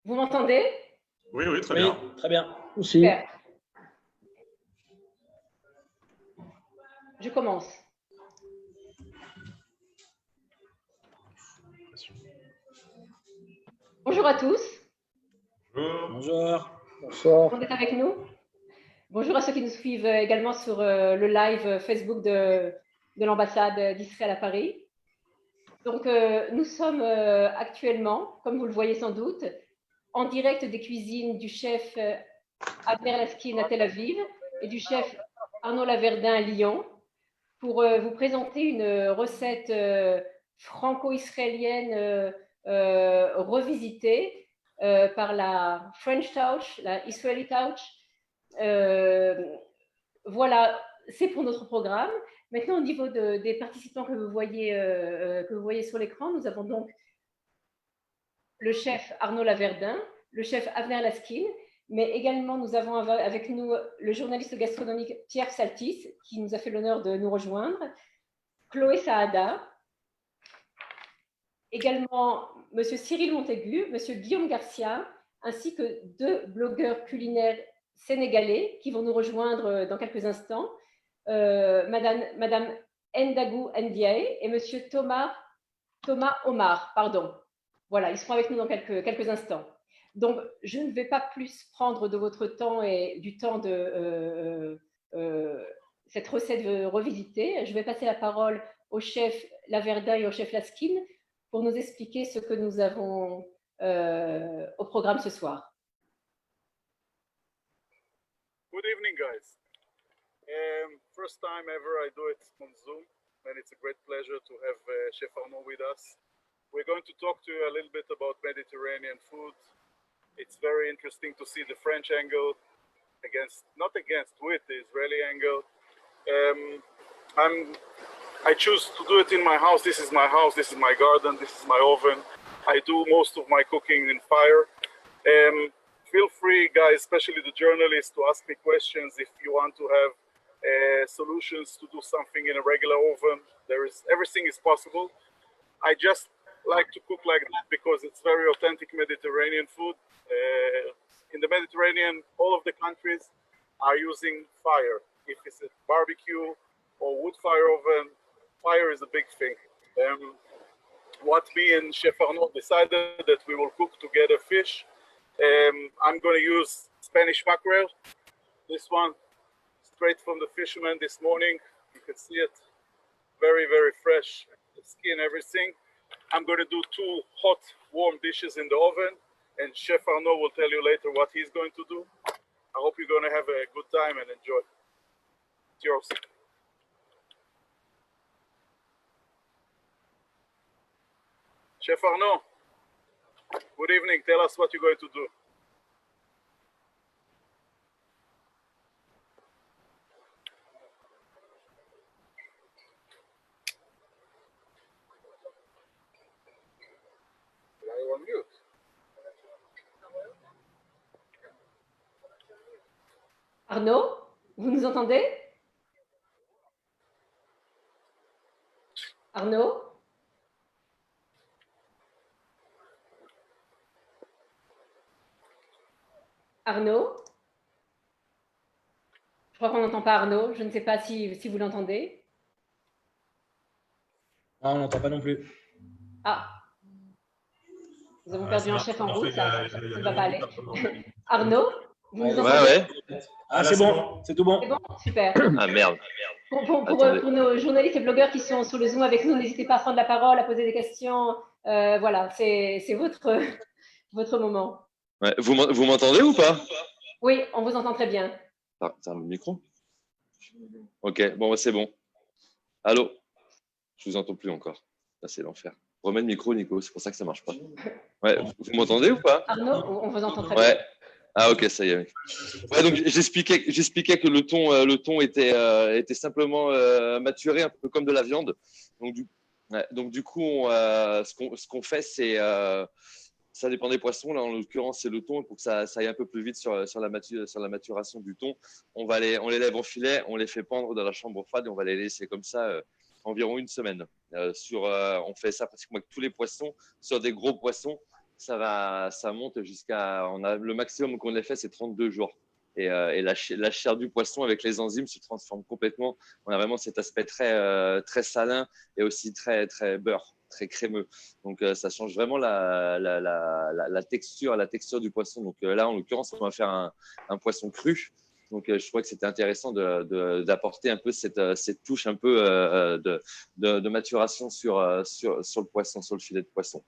Vous m'entendez? Oui, oui, très Oui, bien. très bien. Aussi. Super. Je commence. Bonjour à tous. Bonjour. Bonjour. Bonsoir. Vous êtes avec nous? Bonjour à ceux qui nous suivent également sur le live Facebook de l'ambassade d'Israël à Paris. Donc, nous sommes actuellement, comme vous le voyez sans doute, en direct des cuisines du chef Abner Laskin à Tel Aviv et du chef Arnaud Laverdin à Lyon pour vous présenter une recette franco-israélienne revisitée par la French Touch, la Israeli Touch. Voilà, c'est pour notre programme. Maintenant, au niveau des participants que vous voyez sur l'écran, nous avons donc le chef Arnaud Laverdin, le chef Avner Laskin, mais également nous avons avec nous le journaliste gastronomique Pierre Psaltis, qui nous a fait l'honneur de nous rejoindre, Chloé Saada, également monsieur Cyril Montaigu, monsieur Guillaume Garcia, ainsi que deux blogueurs culinaires sénégalais qui vont nous rejoindre dans quelques instants, madame Ndagou Ndiaye et monsieur Thomas Omar, pardon. Voilà, ils seront avec nous dans quelques instants. Donc, je ne vais pas plus prendre de votre temps et du temps de cette recette revisitée. Je vais passer la parole au chef Laverdin et au chef Laskin pour nous expliquer ce que nous avons au programme ce soir. Good evening, guys. First time ever I do it on Zoom, and it's a great pleasure to have Chef Arnaud with us. We're going to talk to you a little bit about Mediterranean food. It's very interesting to see the French angle with the Israeli angle. I choose to do it in my house. This is my house, this is my garden, this is my oven. I do most of my cooking in fire. Feel free, guys, especially the journalists, to ask me questions if you want to have solutions to do something in a regular oven. Everything is possible. I just like to cook like that because it's very authentic Mediterranean food. In the Mediterranean, all of the countries are using fire. If it's a barbecue or wood fire oven, fire is a big thing. What me and Chef Arnaud decided that we will cook together fish. I'm going to use Spanish mackerel. This one, straight from the fisherman this morning. You can see it, very, very fresh, the skin, everything. I'm going to do two hot, warm dishes in the oven, and Chef Arnaud will tell you later what he's going to do. I hope you're going to have a good time and enjoy. It's yours. Chef Arnaud, good evening. Tell us what you're going to do. You're on mute. Arnaud, vous nous entendez? Arnaud? Arnaud? Je crois qu'on n'entend pas Arnaud. Je ne sais pas si vous l'entendez. Non, on n'entend pas non plus. Ah, nous avons perdu un chef en route, ça ne va pas aller. Arnaud, vous nous entendez? Ouais. Ah, c'est bon, c'est tout bon. C'est bon, super. Ah merde. Pour nos journalistes et blogueurs qui sont sur le Zoom avec nous, n'hésitez pas à prendre la parole, à poser des questions. Voilà, c'est votre moment. Ouais. Vous m'entendez ou pas? Oui, on vous entend très bien. T'as un micro? Ok, bon, c'est bon. Allô? Je vous entends plus encore. Là, c'est l'enfer. Remets le micro, Nico, c'est pour ça que ça marche pas. Ouais, vous m'entendez ou pas? Arnaud, on vous entend très bien. bien. Ah ok, ça y est. Ouais, donc j'expliquais que le thon était simplement maturé, un peu comme de la viande. Donc du coup, ce qu'on fait, c'est ça dépend des poissons. Là, en l'occurrence, c'est le thon. Pour que ça aille un peu plus vite sur la maturation du thon, on les lève en filet, on les fait pendre dans la chambre froide et on va les laisser comme ça environ une semaine. On fait ça pratiquement avec tous les poissons, sur des gros poissons. ça monte jusqu'à, le maximum qu'on ait fait, c'est 32 jours. Et la chair du poisson avec les enzymes se transforme complètement. On a vraiment cet aspect très salin et aussi très beurre, très crémeux. Donc ça change vraiment la texture du poisson. Donc là, en l'occurrence, on va faire un poisson cru. Donc je trouvais que c'était intéressant d'apporter un peu cette touche un peu de maturation sur le poisson, sur le filet de poisson.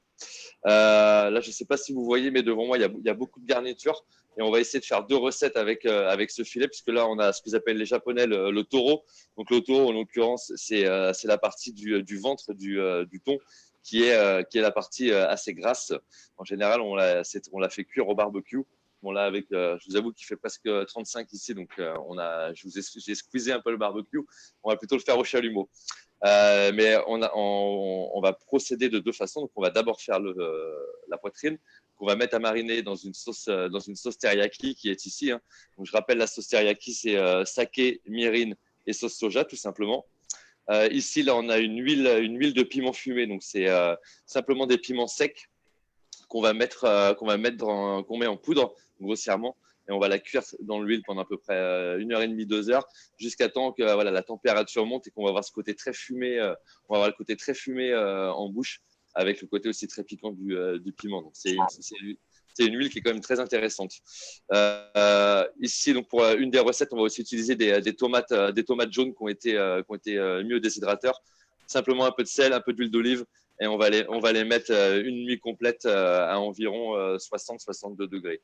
Là, je ne sais pas si vous voyez, mais devant moi, il y a beaucoup de garnitures. Et on va essayer de faire 2 recettes avec ce filet, puisque là, on a ce qu'ils appellent les Japonais le taureau. Donc, le taureau, en l'occurrence, c'est la partie du ventre du thon qui est la partie assez grasse. En général, on l'a fait cuire au barbecue. Bon, là, je vous avoue qu'il fait presque 35 ici, donc j'ai squeezé un peu le barbecue. On va plutôt le faire au chalumeau. Mais on va procéder de 2 façons. Donc, on va d'abord faire la poitrine qu'on va mettre à mariner dans une sauce teriyaki qui est ici. Hein. Donc, je rappelle, la sauce teriyaki, c'est saké, mirin et sauce soja, tout simplement. Ici, là, on a une huile de piment fumé. Donc, c'est simplement des piments secs qu'on met en poudre grossièrement. Et on va la cuire dans l'huile pendant à peu près 1h30, 2 heures, jusqu'à temps que la température monte et qu'on va avoir ce côté très fumé, on va avoir le côté très fumé en bouche, avec le côté aussi très piquant du piment. Donc c'est une huile qui est quand même très intéressante. Ici, donc pour une des recettes, on va aussi utiliser des tomates jaunes qui ont été mis au déshydrateur. Simplement un peu de sel, un peu d'huile d'olive. Et on va les mettre une nuit complète à environ 60-62 degrés.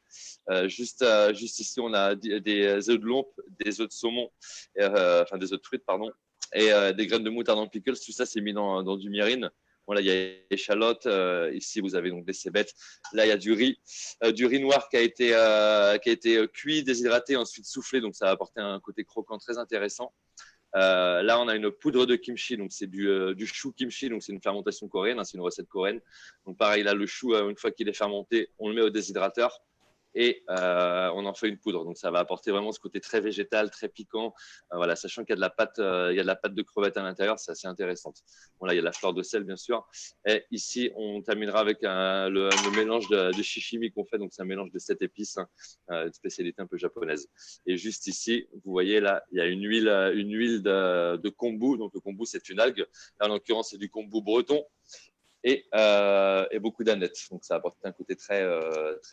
Juste ici, on a des œufs de lompe, des œufs de saumon, enfin des œufs de truite, pardon, et des graines de moutarde en pickles. Tout ça, c'est mis dans du mirin. Voilà, il y a échalotes. Ici, vous avez donc des cébettes. Là, il y a du riz noir qui a été cuit, déshydraté, ensuite soufflé. Donc, ça va apporter un côté croquant très intéressant. Là, on a une poudre de kimchi, donc c'est du chou kimchi, donc c'est une fermentation coréenne, hein, c'est une recette coréenne. Donc pareil, là, le chou, une fois qu'il est fermenté, on le met au déshydrateur et on en fait une poudre. Donc ça va apporter vraiment ce côté très végétal, très piquant. Voilà, sachant qu'il y a de la pâte, de crevette à l'intérieur, c'est assez intéressant. Bon, là, il y a de la fleur de sel, bien sûr. Et ici, on terminera avec le mélange de shishimi qu'on fait. Donc c'est un mélange de 7 épices, hein, une spécialité un peu japonaise. Et juste ici, vous voyez là, il y a une huile de kombu. Donc le kombu, c'est une algue. Là, en l'occurrence, c'est du kombu breton. Et beaucoup d'aneth. Donc, ça apporte un côté très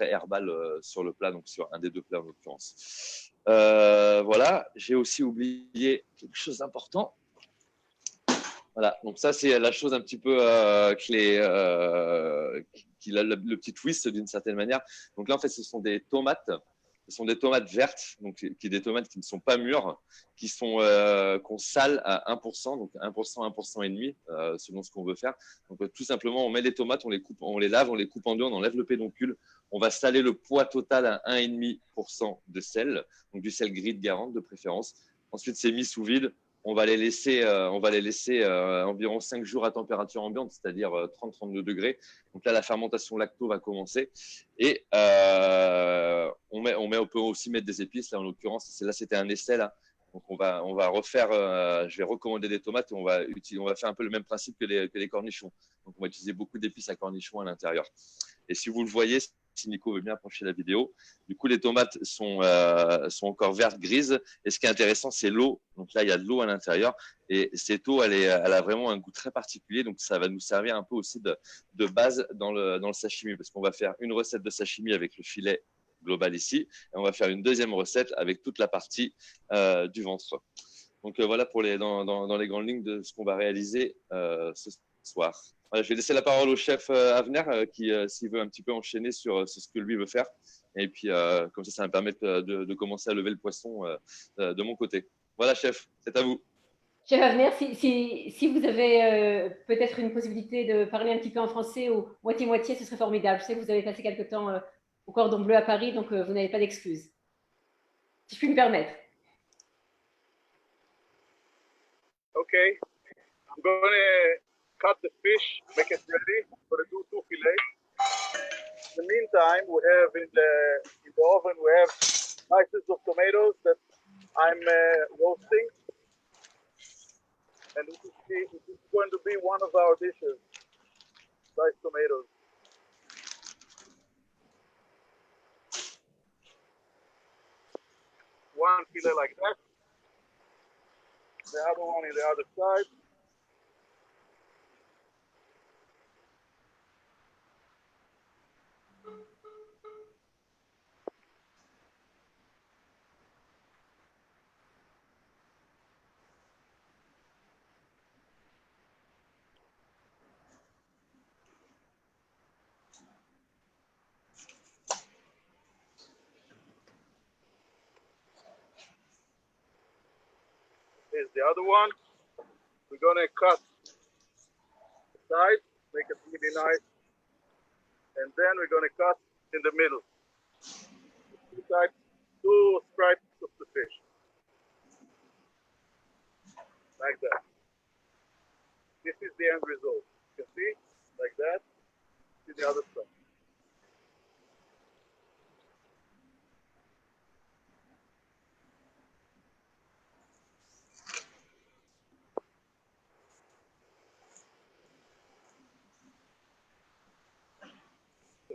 herbal sur le plat, donc sur un des 2 plats en l'occurrence. Voilà, j'ai aussi oublié quelque chose d'important. Voilà, donc ça, c'est la chose un petit peu qui a le petit twist d'une certaine manière. Donc là, en fait, ce sont des tomates. Ce sont des tomates vertes, donc des tomates qui ne sont pas mûres, qu'on sale à 1%, donc 1%, 1,5%, selon ce qu'on veut faire. Donc tout simplement, on met les tomates, on les coupe, on les lave, on les coupe en 2, on enlève le pédoncule. On va saler le poids total à 1,5% de sel, donc du sel gris de Guérande de préférence. Ensuite, c'est mis sous vide. On va les laisser environ 5 jours à température ambiante, c'est-à-dire 30-32 degrés. Donc là, la fermentation lacto va commencer. Et on peut aussi mettre des épices. Là, en l'occurrence, là, c'était un essai. Là. Donc on va refaire, je vais recommander des tomates et on va faire un peu le même principe que les cornichons. Donc on va utiliser beaucoup d'épices à cornichons à l'intérieur. Et si vous le voyez, si Nico veut bien approcher la vidéo, du coup les tomates sont encore vertes grises. Et ce qui est intéressant, c'est l'eau. Donc là, il y a de l'eau à l'intérieur. Et cette eau, elle a vraiment un goût très particulier. Donc ça va nous servir un peu aussi de base dans le sashimi, parce qu'on va faire une recette de sashimi avec le filet global ici, et on va faire une deuxième recette avec toute la partie du ventre. Donc voilà pour dans les grandes lignes de ce qu'on va réaliser ce soir. Voilà, je vais laisser la parole au chef Avner qui, s'il veut un petit peu enchaîner sur ce que lui veut faire. Et puis, comme ça va me permettre de commencer à lever le poisson de mon côté. Voilà, chef, c'est à vous. Chef Avner, si vous avez peut-être une possibilité de parler un petit peu en français ou moitié-moitié, ce serait formidable. Je sais que vous avez passé quelque temps au Cordon Bleu à Paris, donc vous n'avez pas d'excuses. Si je puis me permettre. Okay, I'm going to cut the fish, make it ready for the two fillets. In the meantime, we have in the oven, we have slices of tomatoes that I'm roasting. And this is going to be one of our dishes, sliced tomatoes. one fillet like that. The other one in the other side. Here's the other one. We're gonna cut the side, make it really nice, and then we're gonna cut in the middle. Two stripes of the fish, like that. This is the end result. You can see, like that. See the other side.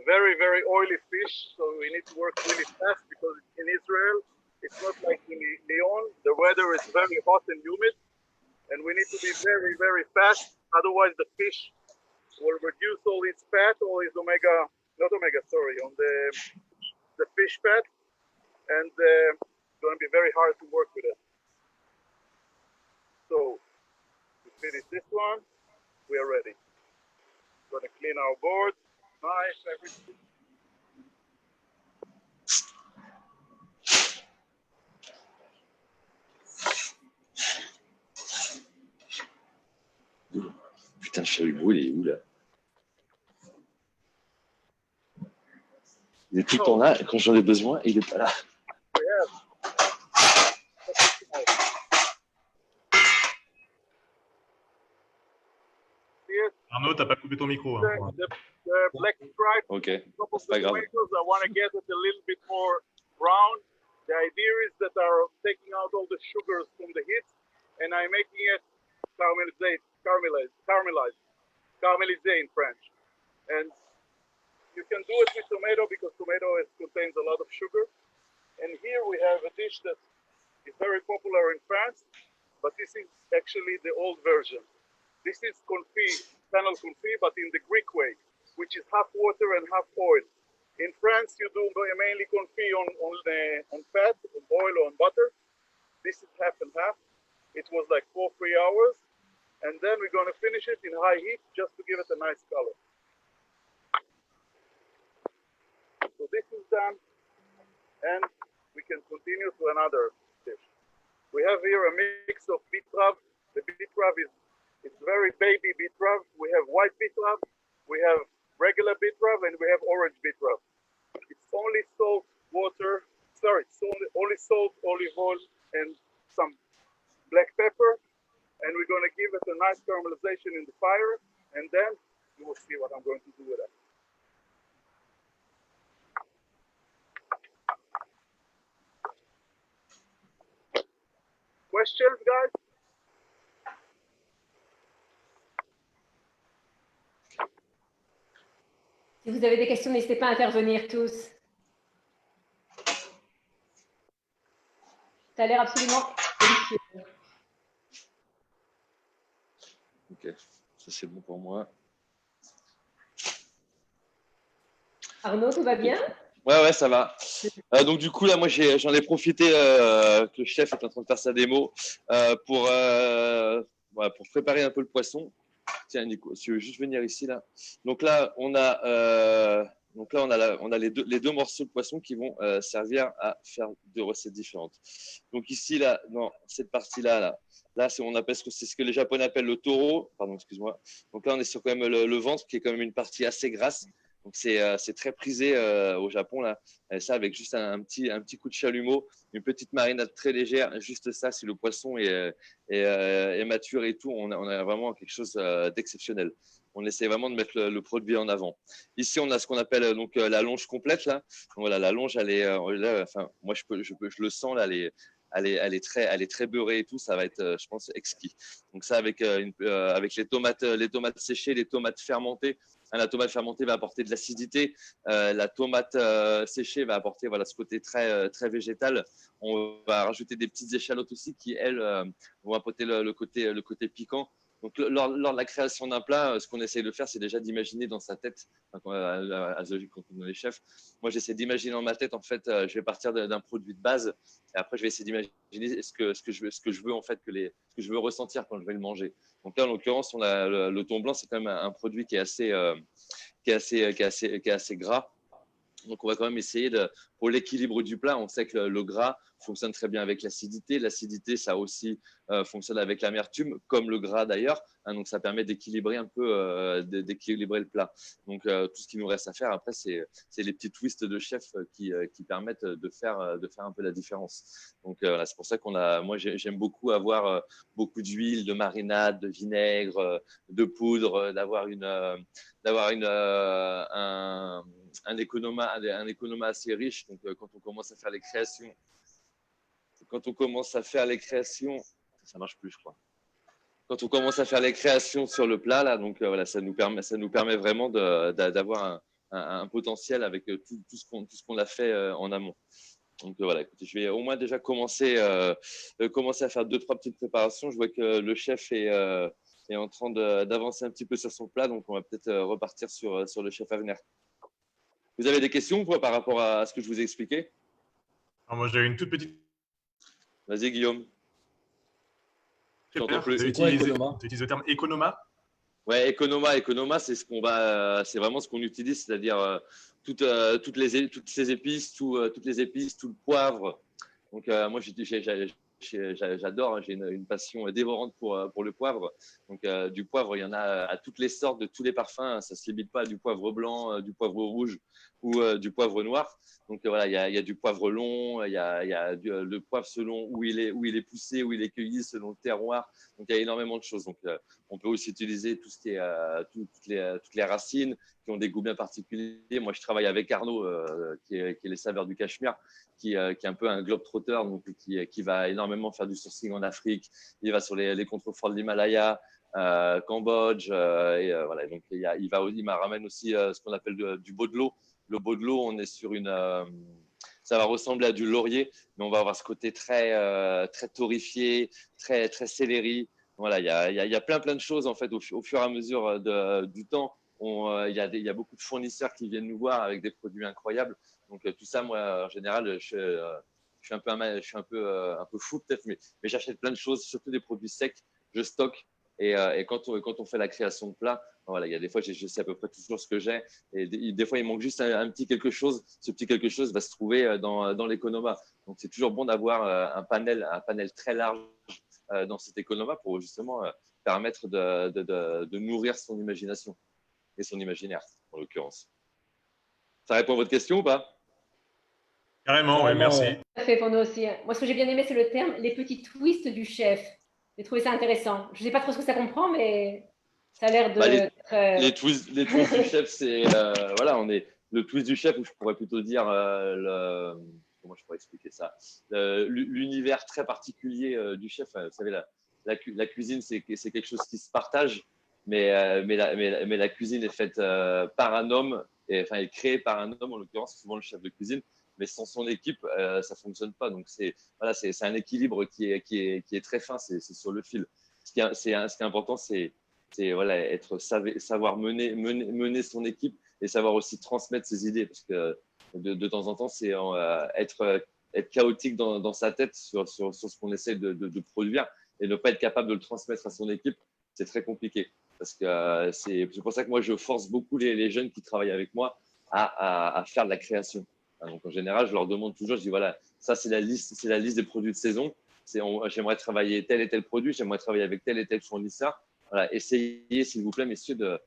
Very, very oily fish, so we need to work really fast because in Israel, it's not like in Lyon. The weather is very hot and humid, and we need to be very, very fast. Otherwise, the fish will reduce all its fat, all its omega, not omega, sorry, on the fish fat, and it's going to be very hard to work with it. So, to finish this one, we are ready. We're going to clean our board. Nice, everything. Putain, le chalumeau, il est où là? Il est tout le temps là, et quand j'en ai besoin, il n'est pas là. Arnaud, t'as pas coupé ton micro. Hein. The black stripe Ok, top of c'est the pas grave. tomatoes, I want to get it a little bit more brown. The idea is that are taking out all the sugars from the heat, and I'm making it caramelized in French. And you can do it with tomato because tomato contains a lot of sugar. And here we have a dish that is very popular in France, but this is actually the old version. This is confit, fennel confit, but in the Greek way, which is half water and half oil. In France, you do mainly confit on fat, on oil, or on butter. This is half and half. It was like 4-3 hours. And then we're going to finish it in high heat just to give it a nice color. So this is done. And we can continue to another dish. We have here a mix of beetroot. The beetroot is it's very baby beetroot. We have white beetroot, we have regular beetroot, and we have orange beetroot. It's only salt, water. Sorry, it's only salt, olive oil, and some black pepper. And we're going to give it a nice caramelization in the fire, and then you will see what I'm going to do with it. Questions, guys? Si vous avez des questions, n'hésitez pas à intervenir tous. Ça a l'air absolument délicieux. Ok, ça c'est bon pour moi. Arnaud, tout va bien? Ouais, ça va. Donc du coup, là, moi, j'en ai profité que le chef est en train de faire sa démo pour préparer un peu le poisson. Tiens, Nico, si tu veux juste venir ici, là. Donc là, on a les deux morceaux de poisson qui vont servir à faire deux recettes différentes. Donc ici, là, dans cette partie-là, là, c'est ce que les Japonais appellent le taureau. Pardon, excuse-moi. Donc là, on est sur quand même le ventre, qui est quand même une partie assez grasse. Donc c'est très prisé au Japon là. Et ça avec juste un petit coup de chalumeau, une petite marinade très légère, juste ça. Si le poisson est mature et tout, on a vraiment quelque chose d'exceptionnel. On essaie vraiment de mettre le produit en avant. Ici, on a ce qu'on appelle donc la longe complète là. Donc, voilà, la longe, elle est là, enfin moi je le sens là, elle est très beurrée et tout, ça va être, je pense, exquis. Donc ça avec les tomates séchées, les tomates fermentées, La tomate fermentée va apporter de l'acidité. La tomate séchée va apporter ce côté très végétal. On va rajouter des petites échalotes aussi qui, elles, vont apporter le côté piquant. Donc, lors de la création d'un plat, ce qu'on essaye de faire, c'est déjà d'imaginer dans sa tête, quand on est chef, moi, j'essaie d'imaginer dans ma tête, en fait, je vais partir d'un produit de base, et après, je vais essayer d'imaginer ce que je veux, en fait, ce que je veux ressentir quand je vais le manger. Donc là, en l'occurrence, le thon blanc, c'est quand même un produit qui est assez gras. Donc, on va quand même essayer pour l'équilibre du plat, on sait que le gras fonctionne très bien avec l'acidité. L'acidité, ça aussi fonctionne avec l'amertume, comme le gras d'ailleurs. Donc, ça permet d'équilibrer un peu, d'équilibrer le plat. Donc, tout ce qui nous reste à faire après, c'est les petits twists de chef qui permettent de faire un peu la différence. Donc, voilà, c'est pour ça moi, j'aime beaucoup avoir beaucoup d'huile, de marinade, de vinaigre, de poudre, d'avoir un économat assez riche. Donc, quand on commence à faire les créations, ça marche plus, je crois. Quand on commence à faire les créations sur le plat, là, donc voilà, ça nous permet vraiment d'avoir un potentiel avec tout ce qu'on a fait en amont. Donc voilà, écoutez, je vais au moins déjà commencer à faire 2-3 petites préparations. Je vois que le chef est en train d'avancer un petit peu sur son plat, donc on va peut-être repartir sur le chef à venir. Vous avez des questions par rapport à ce que je vous ai expliqué? Alors, moi, j'ai une toute petite. Vas-y, Guillaume. Très clair. Vous C'est quoi, utilisez Economa? le terme économa. Ouais, Economa, c'est c'est vraiment ce qu'on utilise, c'est-à-dire toutes ces épices, toutes les épices, tout le poivre. Donc moi, j'adore, j'ai une passion dévorante pour le poivre. Donc du poivre, il y en a à toutes les sortes, de tous les parfums. Ça se limite pas à du poivre blanc, du poivre rouge ou du poivre noir. Donc voilà, il y a du poivre long, il y a le poivre selon où il est poussé, où il est cueilli, selon le terroir. Donc il y a énormément de choses. Donc on peut aussi utiliser tout ce qui est toutes les racines qui ont des goûts bien particuliers. Moi, je travaille avec Arnaud, qui est les saveurs du Cachemire, qui est un peu un globe-trotter, donc qui va énormément faire du sourcing en Afrique. Il va sur les contreforts de l'Himalaya, Cambodge, et voilà. Donc il m'a ramène aussi ce qu'on appelle du baudelot. Le baudelot, on est sur ça va ressembler à du laurier, mais on va avoir ce côté très torréfié, très céleri. Voilà, il y a plein de choses en fait au fur et à mesure du temps. Il y a beaucoup de fournisseurs qui viennent nous voir avec des produits incroyables. Donc tout ça, moi, en général, je suis un peu fou peut-être, mais j'achète plein de choses, surtout des produits secs. Je stocke et quand on fait la création de plats, voilà, il y a des fois, je sais à peu près toujours ce que j'ai et des fois, il manque juste un petit quelque chose. Ce petit quelque chose va se trouver dans l'économa. Donc c'est toujours bon d'avoir un panel très large dans cet économa pour justement permettre de nourrir son imagination et son imaginaire, en l'occurrence. Ça répond à votre question ou pas? Carrément, oui, merci. Ouais. Tout à fait pour nous aussi. Moi, ce que j'ai bien aimé, c'est le terme les petits twists du chef. J'ai trouvé ça intéressant. Je ne sais pas trop ce que ça comprend, mais ça a l'air de. Les twists du chef, c'est voilà, le twist du chef, où je pourrais plutôt dire comment je pourrais expliquer ça, l'univers très particulier du chef. Vous savez, la cuisine, c'est quelque chose qui se partage, mais la cuisine est faite par un homme, enfin, est créée par un homme, en l'occurrence, souvent le chef de cuisine. Mais sans son équipe, ça fonctionne pas. Donc c'est un équilibre qui est très fin. C'est sur le fil. Ce qui est important, c'est voilà, savoir mener son équipe et savoir aussi transmettre ses idées, parce que de temps en temps, c'est être chaotique dans sa tête sur ce qu'on essaie de produire et ne pas être capable de le transmettre à son équipe. C'est très compliqué, parce que c'est pour ça que moi je force beaucoup les jeunes qui travaillent avec moi à faire de la création. Donc en général, je leur demande toujours, je dis voilà, ça c'est la liste des produits de saison. J'aimerais travailler tel et tel produit, j'aimerais travailler avec tel et tel fournisseur. Voilà, essayez s'il vous plaît, messieurs, de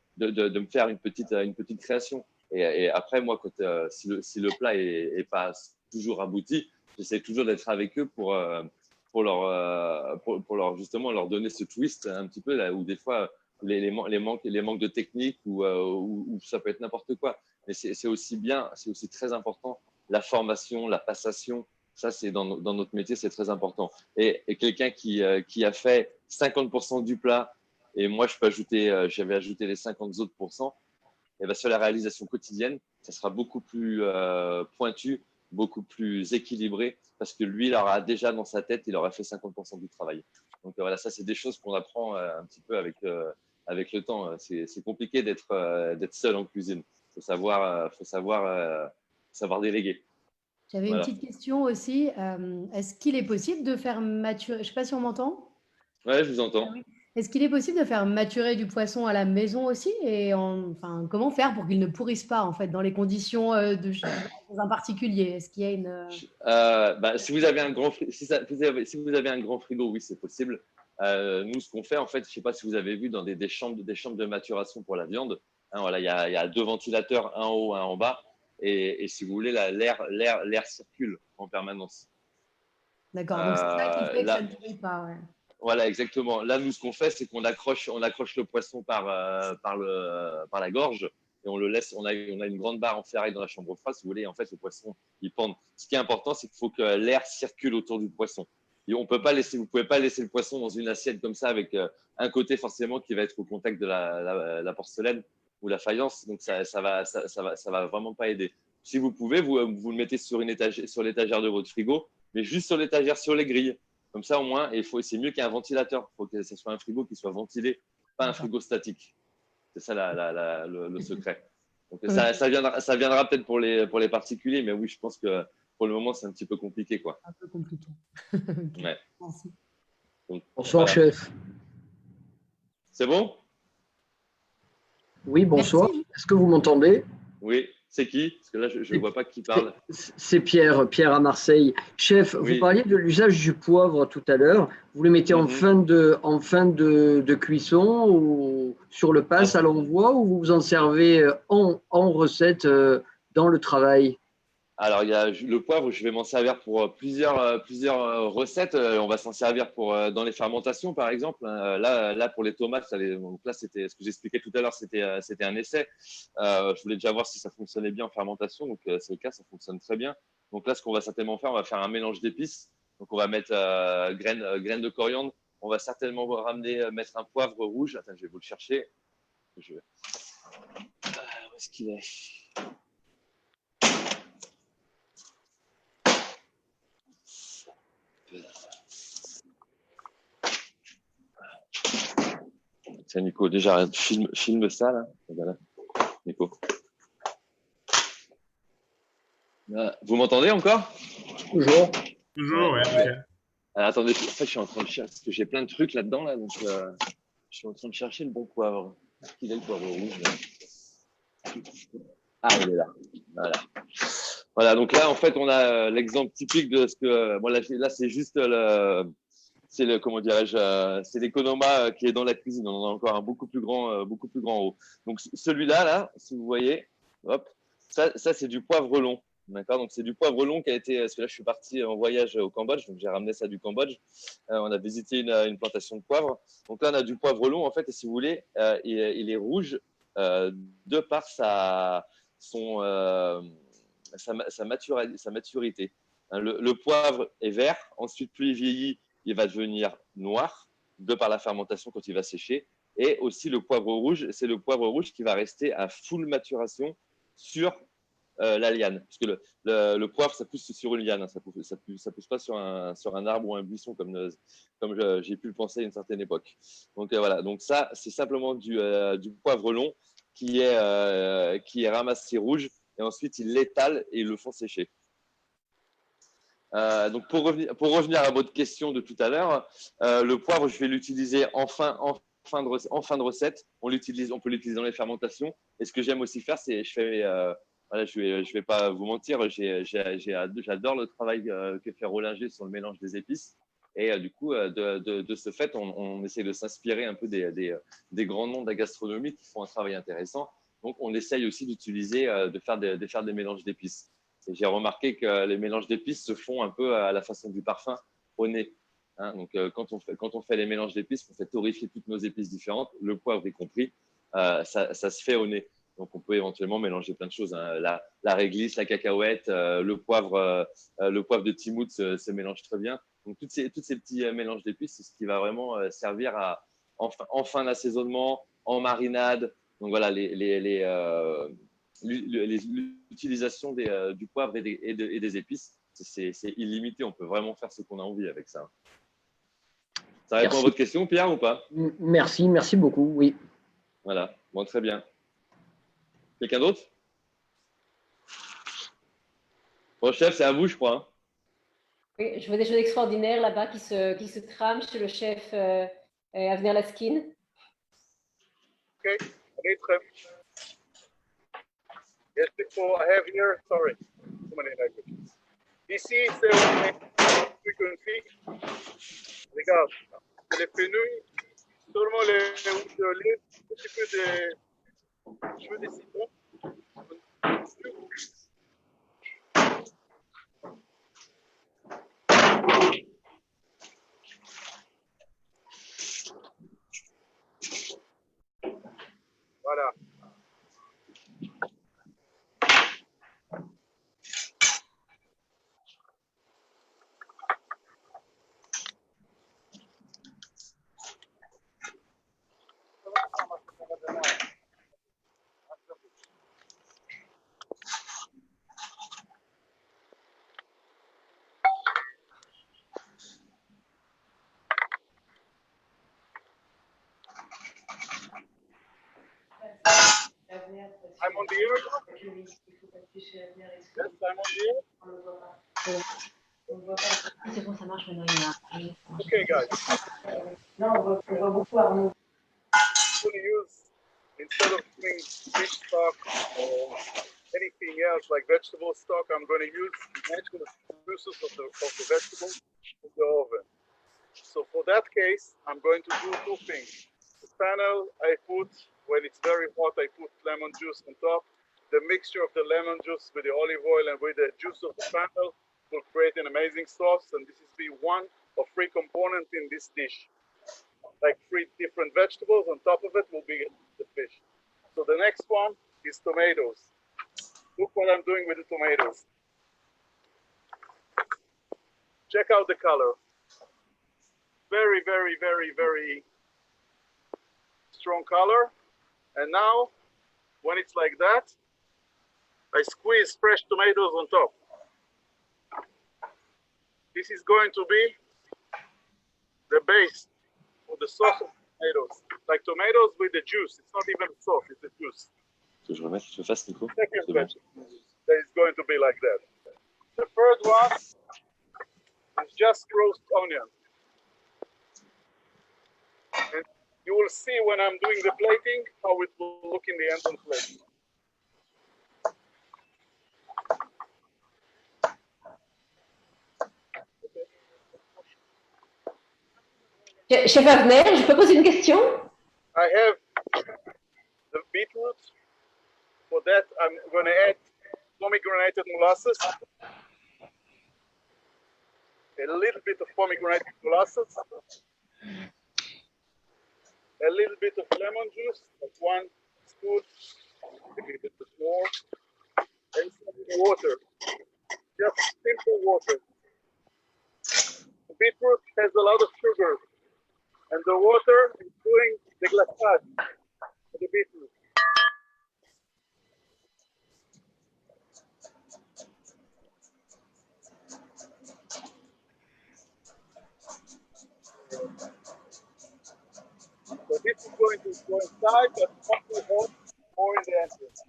me faire une petite création. Et après, moi, si le plat est pas toujours abouti, j'essaie toujours d'être avec eux pour leur justement leur donner ce twist un petit peu là où des fois les manques de technique ou ça peut être n'importe quoi. Mais c'est aussi très important la formation, la passation. Ça, c'est dans notre métier, c'est très important. Et quelqu'un qui a fait 50% du plat, et moi, j'avais ajouté les 50 autres pourcents, et ben, sur la réalisation quotidienne, ça sera beaucoup plus pointu, beaucoup plus équilibré, parce que lui, il aura déjà dans sa tête, il aura fait 50% du travail. Donc voilà, ça, c'est des choses qu'on apprend un petit peu avec le temps. C'est compliqué d'être seul en cuisine. Il faut savoir déléguer. J'avais une petite question aussi. Est-ce qu'il est possible de faire maturer… Je ne sais pas si on m'entend. Ouais, je vous entends. Est-ce qu'il est possible de faire maturer du poisson à la maison aussi et enfin, comment faire pour qu'il ne pourrisse pas en fait dans les conditions dans un particulier? Est-ce qu'il y a une… Si vous avez un grand frigo, oui, c'est possible. Nous, ce qu'on fait, en fait, je ne sais pas si vous avez vu dans des chambres de maturation pour la viande. Hein, voilà, il y a 2 ventilateurs, un en haut, un en bas. Et si vous voulez, l'air circule en permanence. D'accord, donc c'est ça qui fait que ça ne pourrit pas. Ouais. Voilà, exactement. Là, nous, ce qu'on fait, c'est qu'on accroche le poisson par la gorge et on le laisse. On a une grande barre en ferraille dans la chambre froide, si vous voulez. En fait, le poisson, il pend. Ce qui est important, c'est qu'il faut que l'air circule autour du poisson. Et vous pouvez pas laisser le poisson dans une assiette comme ça avec un côté forcément qui va être au contact de la porcelaine ou la faïence. Donc ça va vraiment pas aider. Si vous pouvez, vous le mettez sur l'étagère de votre frigo, mais juste sur l'étagère, sur les grilles. Comme ça, au moins, c'est mieux qu'un ventilateur. Il faut que ce soit un frigo qui soit ventilé, pas un frigo statique. C'est ça le secret. Donc, ça viendra peut-être pour les particuliers, mais oui, je pense que pour le moment, c'est un petit peu compliqué, quoi. Un peu compliqué. Okay. Ouais. Merci. Donc, bonsoir, voilà. Chef. C'est bon? Oui, bonsoir. Est-ce que vous m'entendez? Oui. C'est qui? Parce que là, je ne vois pas qui parle. C'est Pierre à Marseille. Chef, oui. Vous parliez de l'usage du poivre tout à l'heure. Vous le mettez en fin de cuisson ou sur le passe à l'envoi, ou vous vous en servez en recette dans le travail? Alors, il y a le poivre, je vais m'en servir pour plusieurs recettes. On va s'en servir dans les fermentations, par exemple. Là, pour les tomates, donc là, c'était ce que j'expliquais tout à l'heure, c'était un essai. Je voulais déjà voir si ça fonctionnait bien en fermentation. Donc, c'est le cas, ça fonctionne très bien. Donc là, ce qu'on va certainement faire, on va faire un mélange d'épices. Donc, on va mettre graines de coriandre. On va certainement mettre un poivre rouge. Attends, je vais vous le chercher. Où est-ce qu'il est? Tiens, Nico, déjà, filme ça, là. Voilà. Nico. Vous m'entendez encore? Toujours. Toujours, ouais. Okay. Alors, attendez, en fait, je suis en train de chercher, parce que j'ai plein de trucs là-dedans, là, donc je suis en train de chercher le bon poivre. Est-ce qu'il est le poivre rouge, là? Ah, il est là. Voilà, donc là, en fait, on a l'exemple typique de ce que… Bon, là, c'est juste comment dirais-je, c'est l'économa qui est dans la cuisine. On en a encore un beaucoup plus grand haut. Donc celui-là, si vous voyez, hop, ça c'est du poivre long, d'accord. Donc c'est du poivre long qui a été, parce que là je suis parti en voyage au Cambodge, donc j'ai ramené ça du Cambodge. On a visité une plantation de poivre. Donc là on a du poivre long en fait, et si vous voulez, il est rouge de par sa maturité. Le poivre est vert, ensuite plus il vieillit, il va devenir noir de par la fermentation quand il va sécher. Et aussi le poivre rouge, c'est le poivre rouge qui va rester à full maturation sur la liane. Parce que le poivre, ça pousse sur une liane, hein, ça pousse pas sur un arbre ou un buisson comme j'ai pu le penser à une certaine époque. Donc voilà, donc ça, c'est simplement du poivre long qui est ramassé rouge et ensuite ils l'étalent et ils le font sécher. Donc pour revenir à votre question de tout à l'heure, le poivre, je vais l'utiliser en fin de recette. On peut l'utiliser dans les fermentations. Et ce que j'aime aussi faire, c'est je vais pas vous mentir, j'adore le travail que fait Rollinger sur le mélange des épices. Et du coup, de ce fait, on essaie de s'inspirer un peu des grands noms de la gastronomie qui font un travail intéressant. Donc, on essaye aussi d'utiliser, de faire des mélanges d'épices. Et j'ai remarqué que les mélanges d'épices se font un peu à la façon du parfum au nez. Hein, donc, quand on fait les mélanges d'épices, on fait torréfier toutes nos épices différentes, le poivre y compris, ça se fait au nez. Donc, on peut éventuellement mélanger plein de choses. Hein. La réglisse, la cacahuète, le poivre de Timout se mélange très bien. Donc, tous ces petits mélanges d'épices, c'est ce qui va vraiment servir en fin d'assaisonnement, en marinade, Donc voilà, l'utilisation du poivre et des épices, c'est illimité. On peut vraiment faire ce qu'on a envie avec ça. Ça répond à votre question, Pierre, ou pas? Merci, merci beaucoup, oui. Voilà, bon, très bien. Quelqu'un d'autre? Bon, chef, c'est à vous, je crois. Hein. Oui, je vois des choses extraordinaires là-bas qui se trament chez le chef Avner Laskin. Okay, yes, before I have here, sorry, too many languages. Ici, c'est une frequency. Regarde, les fenouils, seulement les huiles d'olive, un petit peu de jus de citron. Voilà. I'm on the air. Yes, I'm on the air. C'est bon, ça marche maintenant. Okay, guys. Non, on voit beaucoup Arnaud. I'm going to use, instead of doing fish stock or anything else like vegetable stock, I'm going to use natural juices of the vegetables in the oven. So for that case, I'm going to do two things. The panel I put, when it's very hot, I put lemon juice on top. The mixture of the lemon juice with the olive oil and with the juice of the panel will create an amazing sauce. And this is be one of three components in this dish. Like 3 different vegetables, on top of it will be the fish. So the next one is tomatoes. Look what I'm doing with the tomatoes. Check out the color. Very, very, very, very strong color. And now, when it's like that, I squeeze fresh tomatoes on top. This is going to be the base of the sauce of tomatoes. Like tomatoes with the juice. It's not even sauce, it's the juice. Que je remette, je fasse, Nico. Second vegetable that is going to be like that. The third one is just roast onion. And you will see when I'm doing the plating how it will look in the end on plate. Chef Avner, je peux poser une question? I have the beetroot. For that, I'm going to add pomegranate molasses. A little bit of pomegranate molasses. A little bit of lemon juice, like 1 spoon, maybe a little bit more. And some water. Just simple water. The beetroot has a lot of sugar. And the water is doing the glaçage of the beetroot. So this is going to go inside, but not too hot, or in the entrance.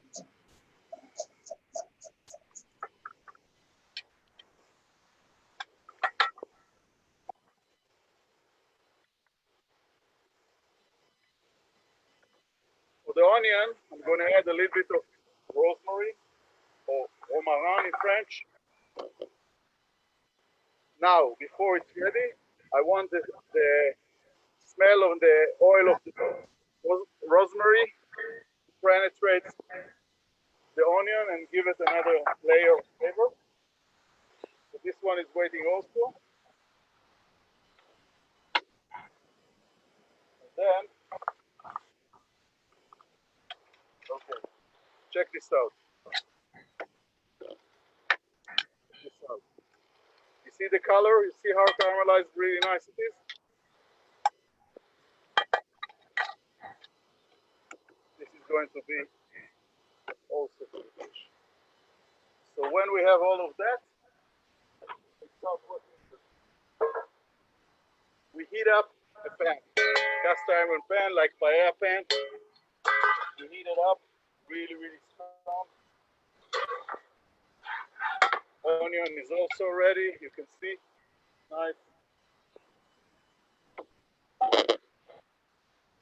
For the onion, I'm going to add a little bit of rosemary, or romarin in French. Now, before it's ready, I want the smell of the oil of the rosemary to penetrate the onion and give it another layer of flavor. So this one is waiting also. And then, okay, check this out. Check this out. You see the color? You see how caramelized really nice it is? going to be also for the fish. So when we have all of that, we start working. We heat up a pan, cast iron pan like paella pan. We heat it up really, really strong. Onion is also ready, you can see. Nice.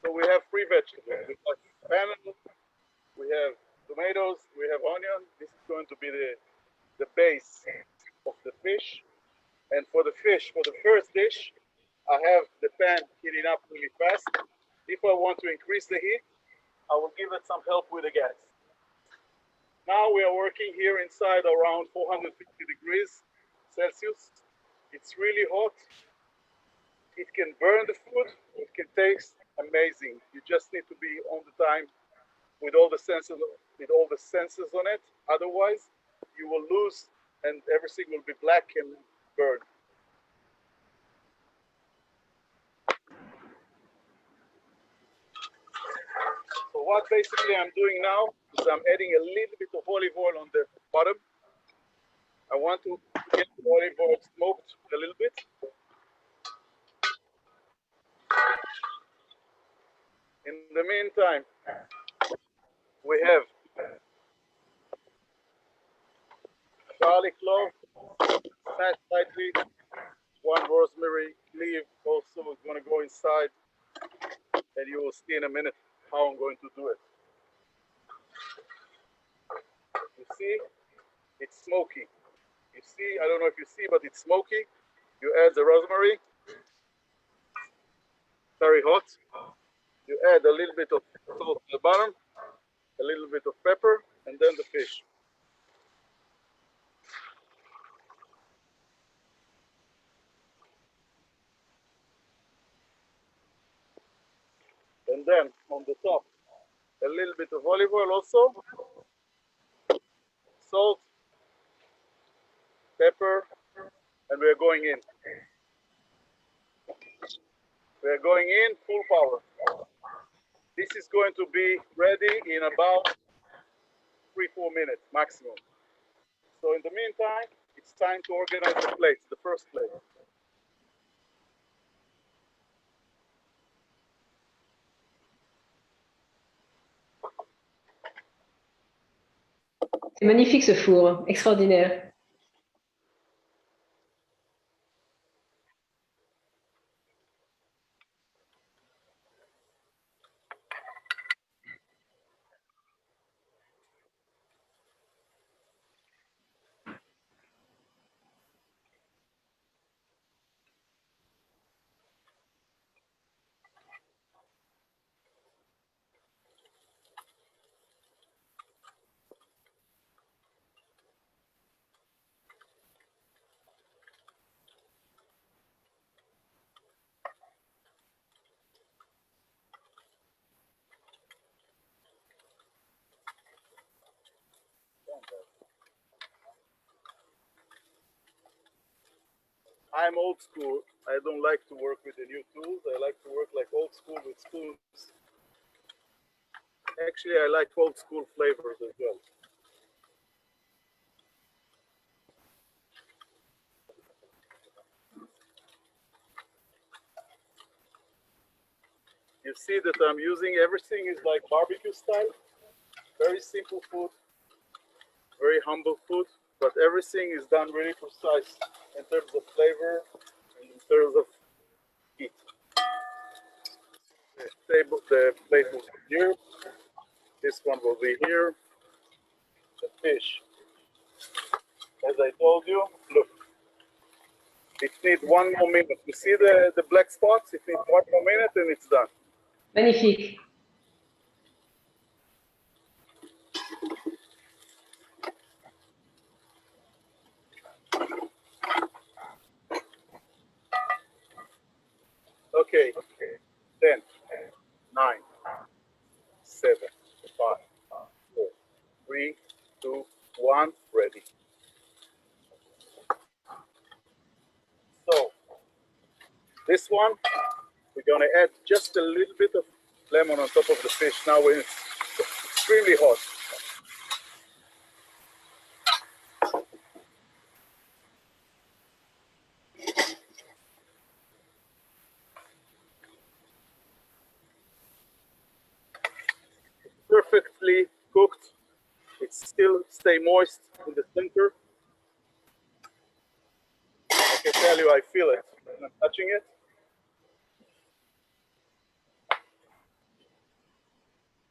So we have three vegetables. We have fennel, we have tomatoes, we have onion. This is going to be the base of the fish. And for the fish, for the first dish, I have the pan heating up really fast. If I want to increase the heat, I will give it some help with the gas. Now we are working here inside around 450 degrees Celsius. It's really hot. It can burn the food. It can taste amazing. You just need to be on the time with all the senses on it. Otherwise, you will lose and everything will be black and burned. So what basically I'm doing now is I'm adding a little bit of olive oil on the bottom. I want to get the olive oil smoked a little bit. In the meantime, we have garlic clove, smashed lightly, one rosemary leaf also is going to go inside, and you will see in a minute how I'm going to do it. You see, it's smoky. You see, I don't know if you see, but it's smoky. You add the rosemary, very hot. You add a little bit of salt at the bottom, a little bit of pepper, and then the fish. And then on the top, a little bit of olive oil also, salt, pepper, and we are going in. We are going in full power. This is going to be ready in about 3-4 minutes maximum. So in the meantime, it's time to organize the plates, the first plate. C'est magnifique ce four, extraordinaire. I'm old school. I don't like to work with the new tools. I like to work like old school with spoons. Actually, I like old school flavors as well. You see that I'm using everything is like barbecue style. Very simple food, very humble food, but everything is done really precise in terms of flavor and in terms of heat. The plate will be here. This one will be here. The fish, as I told you, look, it needs 1 more minute. You see the black spots? It needs 1 more minute and it's done. Magnifique. Okay, 10, 9, 7, 5, 4, 3, 2, 1, ready. So, this one, we're gonna add just a little bit of lemon on top of the fish. Now when it's extremely hot. Perfectly cooked. It still stay moist in the center. I can tell you, I feel it when I'm touching it.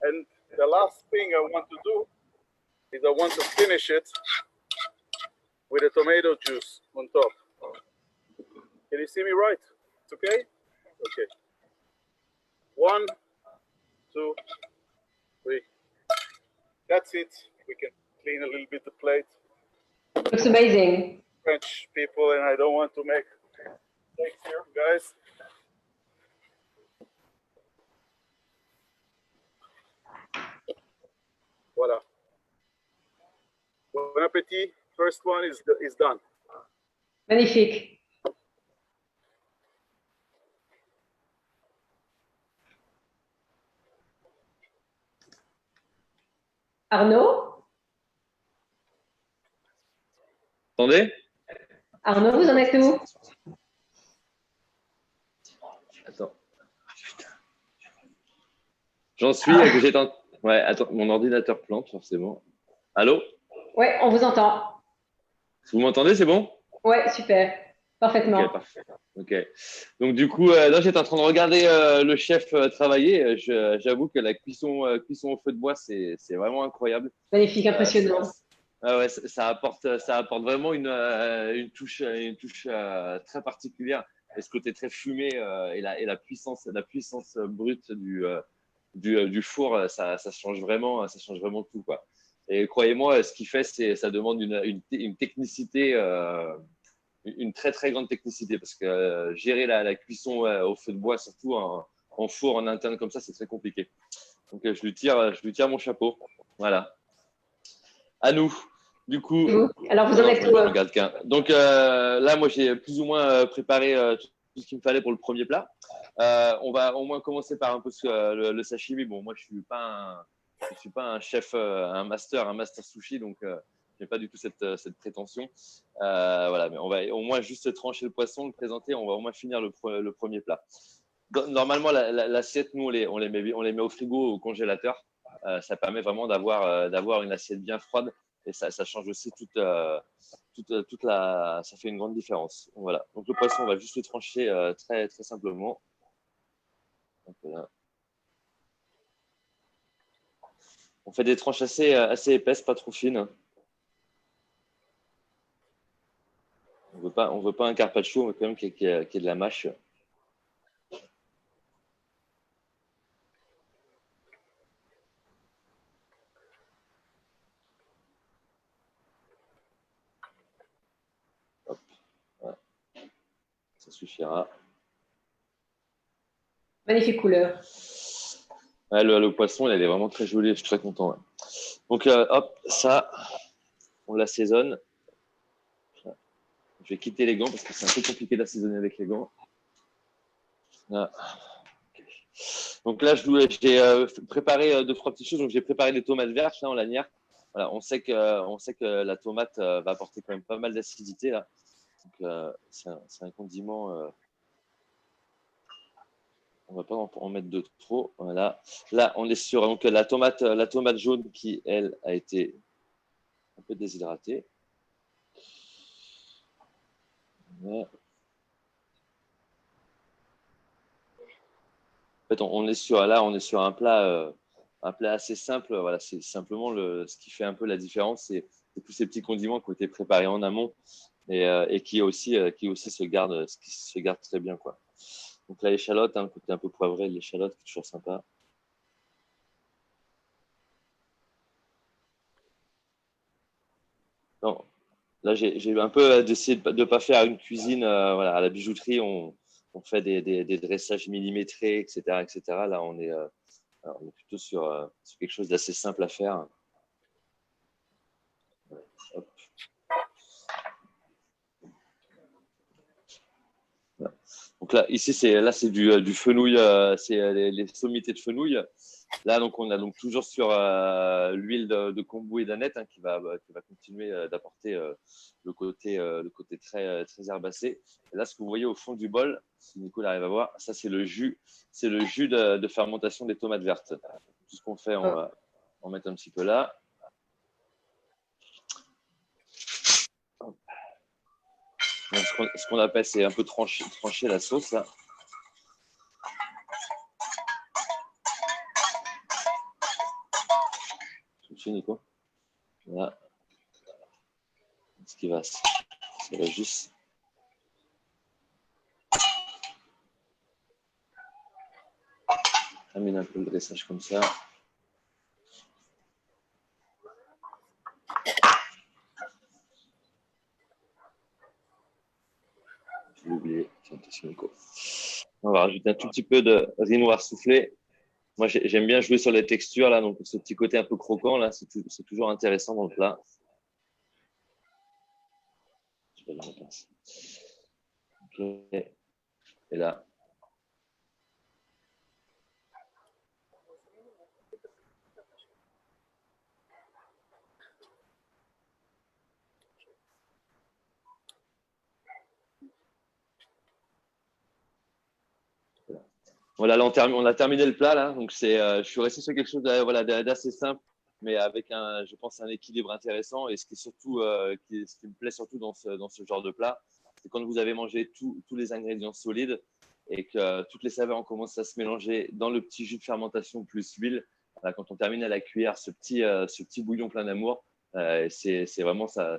And the last thing I want to do is I want to finish it with a tomato juice on top. Can you see me right? It's okay? Okay. 1, 2, 3. That's it. We can clean a little bit the plate. Looks amazing. French people, and I don't want to make mistakes here, guys. Voila. Bon appétit. First one is done. Magnifique. Arnaud? Attendez. Arnaud, vous en êtes où? Attends. J'en suis que j'étais en... Ouais, attends, mon ordinateur plante forcément. Allô? Ouais, on vous entend. Vous m'entendez, c'est bon? Ouais, super. Parfaitement. Ok, parfait. Ok. Donc du coup, là j'étais en train de regarder le chef travailler. J'avoue que la cuisson au feu de bois, c'est vraiment incroyable. Magnifique, impressionnant. Ouais, ça apporte vraiment une touche très particulière. Et ce côté très fumé et la puissance brute du four, ça change vraiment tout, quoi. Et croyez-moi, ce qu'il fait, ça demande une technicité, une très très grande technicité, parce que gérer la cuisson au feu de bois, surtout en four en interne comme ça, c'est très compliqué. Donc je lui tire mon chapeau. Voilà. À nous. Du coup, alors vous en êtes où? Donc là, moi, j'ai plus ou moins préparé tout ce qu'il me fallait pour le premier plat. On va au moins commencer par un peu le sashimi. Bon, moi, je suis pas un chef, un master sushi, donc j'ai pas du tout cette prétention. Voilà, mais on va au moins juste trancher le poisson, le présenter. On va au moins finir le premier plat. Normalement, l'assiette, nous, on les met au frigo, au congélateur. Ça permet vraiment d'avoir une assiette bien froide. Et ça change aussi ça fait une grande différence. Voilà. Donc le poisson, on va juste le trancher très très simplement. Donc, voilà. On fait des tranches assez épaisses, pas trop fines. On veut pas un carpaccio, mais quand même qu'il y ait de la mâche. Ça suffira. Magnifique couleur. Ouais, le poisson, il est vraiment très joli. Je suis très content. Ouais. Donc, hop, ça, on l'assaisonne. Je vais quitter les gants parce que c'est un peu compliqué d'assaisonner avec les gants. Là. Okay. Donc là, j'ai préparé 2-3 petites choses. Donc, j'ai préparé des tomates vertes là, en lanière. Voilà, on sait que la tomate va apporter quand même pas mal d'acidité là. Donc, c'est un condiment. On va pas en mettre de trop. Voilà. Là, on est sur donc la tomate jaune qui, elle, a été un peu déshydratée. Voilà. En fait, on est sur un plat assez simple. Voilà, c'est simplement ce qui fait un peu la différence, c'est tous ces petits condiments qui ont été préparés en amont et qui aussi se gardent très bien, quoi. Donc là, l'échalote, un côté un peu poivré de l'échalote, qui est toujours sympa. Non. Là, j'ai un peu essayé de ne pas faire une cuisine. Voilà, à la bijouterie, on fait des dressages millimétrés, etc., etc. Là, on est plutôt sur quelque chose d'assez simple à faire. Hop. Donc là, ici, c'est du fenouil, c'est les sommités de fenouil. Là, donc, on a donc toujours sur l'huile de kombu et d'aneth qui va continuer d'apporter le côté très herbacé. Et là, ce que vous voyez au fond du bol, si Nicolas arrive à voir, ça c'est le jus de fermentation des tomates vertes. Tout ce qu'on fait, on va en mettre un petit peu là. Donc, ce qu'on appelle, c'est un peu trancher la sauce là. Nico. Voilà. Ce qui va, ça va juste. Amène un peu le dressage comme ça. Je l'ai oublié. Attention, Nico. On va rajouter un tout petit peu de riz noir soufflé. Moi, j'aime bien jouer sur les textures, là, donc ce petit côté un peu croquant, là, c'est toujours intéressant dans le plat. Je vais le replacer. Ok. Et là. Voilà, là, on a terminé le plat là, donc je suis resté sur quelque chose d'assez simple, mais avec je pense, un équilibre intéressant. Et ce qui me plaît surtout dans ce genre de plat, c'est quand vous avez mangé tous les ingrédients solides et que toutes les saveurs ont commencé à se mélanger dans le petit jus de fermentation plus l'huile. Voilà, quand on termine à la cuillère ce petit bouillon plein d'amour, c'est vraiment ça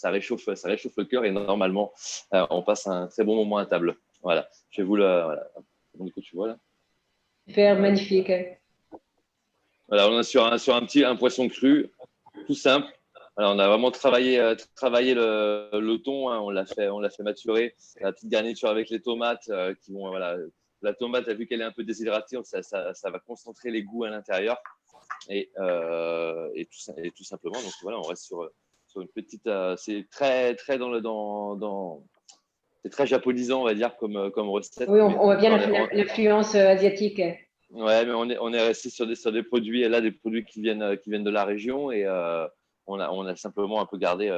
réchauffe le cœur et normalement on passe un très bon moment à table. Voilà, je vais vous voilà. Nico, tu vois là. Super, magnifique. Voilà, on est sur un poisson cru, tout simple. Alors, on a vraiment travaillé le thon, hein, on l'a fait maturer. La petite garniture avec les tomates qui vont, voilà. La tomate, vu qu'elle est un peu déshydratée, ça va concentrer les goûts à l'intérieur et tout simplement. Donc voilà, on reste sur une petite. C'est très c'est très japonisant, on va dire, comme recette. Oui, on voit bien l'influence asiatique. Ouais, mais on est resté sur des produits, là, des produits qui viennent de la région et on a simplement un peu gardé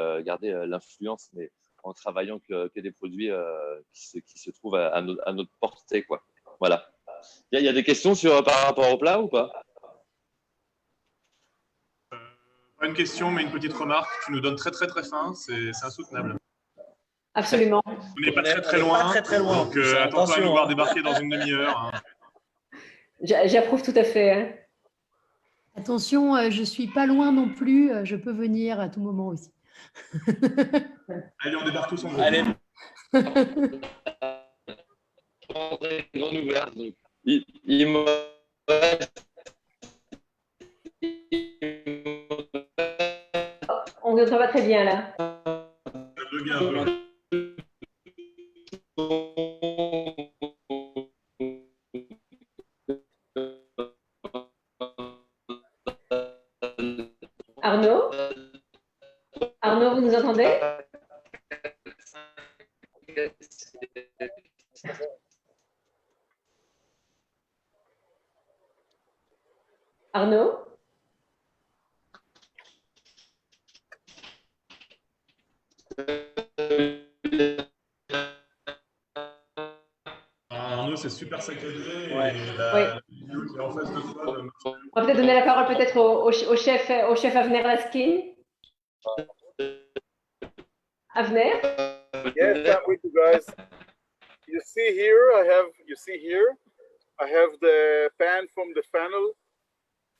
l'influence, mais en travaillant que des produits qui se trouvent à notre portée, quoi. Voilà. Il y a des questions par rapport au plat ou pas? Pas une question, mais une petite remarque. Tu nous donnes très faim, c'est insoutenable. Absolument. On n'est pas très loin. Donc attends-toi à nous voir débarquer dans une demi-heure. Hein. J'approuve tout à fait. Hein. Attention, je suis pas loin non plus. Je peux venir à tout moment aussi. Allez, on débarque tous en groupe. Allez. Grande ouverte. Il me reste. On ne pas très bien là. Arnaud, vous nous entendez? Arnaud? Arnaud, c'est super saccadé. Ouais. On va peut-être donner la parole peut-être au chef Avner Laskin. Avner? Yes, I'm with you guys. You see here, I have the pan from the fennel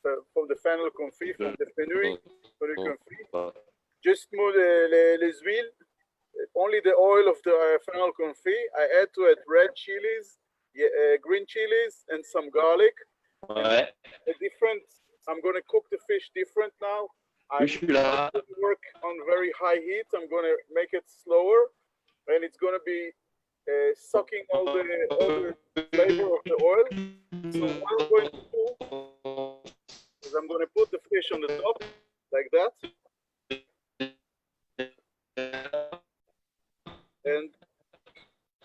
confit, from the fenouil confit. Just move les huiles, only the oil of the fennel confit. I add to it red chilies, green chilies, and some garlic. Ouais. I'm going to cook the fish different now. I work on very high heat. I'm going to make it slower, and it's going to be sucking all the flavor of the oil. So what I'm going to do is I'm going to put the fish on the top like that, and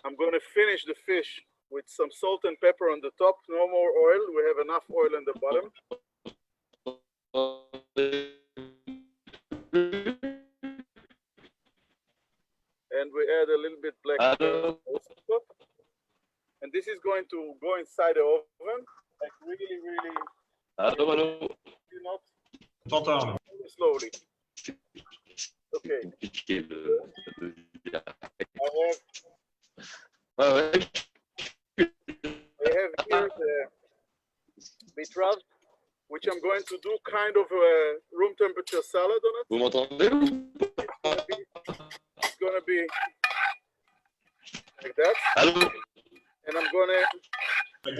I'm going to finish the fish with with some salt and pepper on the top. No more oil. We have enough oil on the bottom. And we add a little bit black pepper. And this is going to go inside the oven, like really, really, not T'entends. slowly. Okay. I have here the beetroot, which I'm going to do kind of a room temperature salad on it. Vous m'entendez ou It's gonna be like that. Allô? And I'm gonna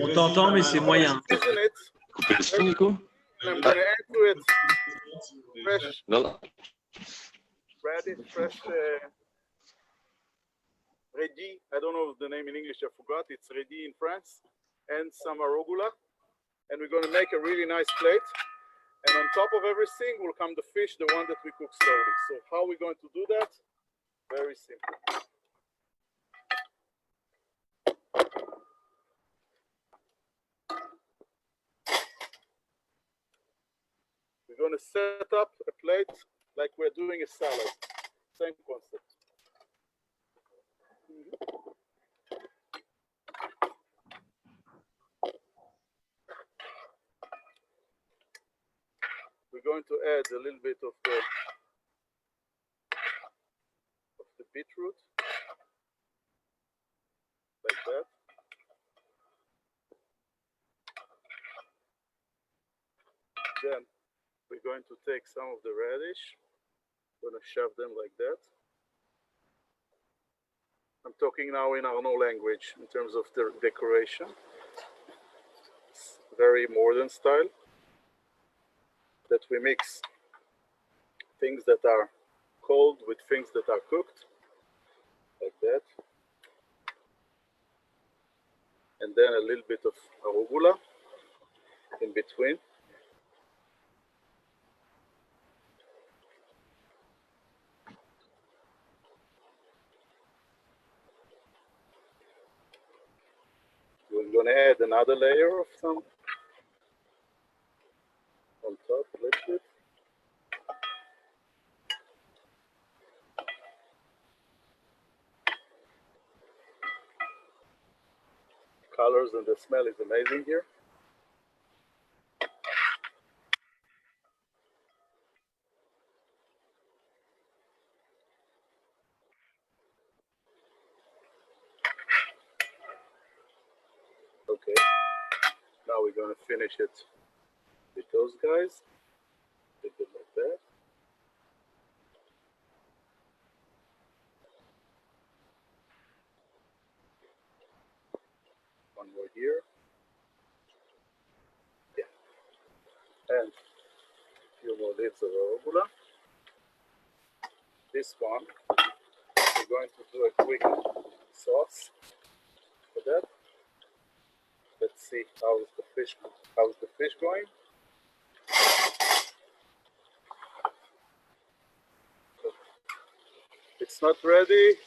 On t'entend, mais c'est moyen. season it. Coupez le son, Nico? And I'm gonna add to it fresh Non. radish, fresh redi. I don't know the name in English. I forgot. It's redi in France, and some arugula. And we're gonna make a really nice plate. And on top of everything will come the fish, the one that we cook slowly. So how are we going to do that? Very simple. We're going to set up a plate like we're doing a salad. Same concept. We're going to add a little bit of the beetroot, like that. Then we're going to take some of the radish. We're going to shove them like that. I'm talking now in Arnaud language in terms of the decoration. It's very modern style. That we mix things that are cold with things that are cooked, like that. And then a little bit of arugula in between. We're going to add another layer of some on top, a little bit. Colors and the smell is amazing here. Okay, now we're going to finish it with those guys. A bit like that. One more here. Yeah. And a few more leaves of arugula. This one, we're going to do a quick sauce for that. Let's see how's the fish going. It's not ready.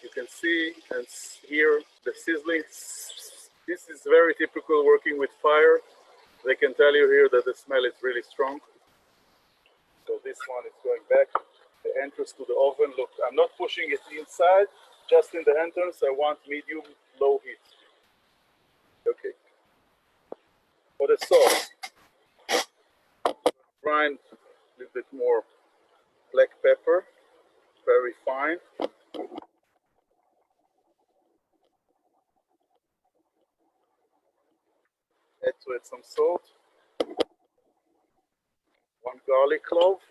You can see and hear the sizzling. This is very typical working with fire. They can tell you here that the smell is really strong. So this one is going back. The entrance to the oven. Look, I'm not pushing it inside, just in the entrance. I want medium low heat. Okay. For the sauce, grind a little bit more black pepper, very fine. Add to it some salt, 1 garlic clove,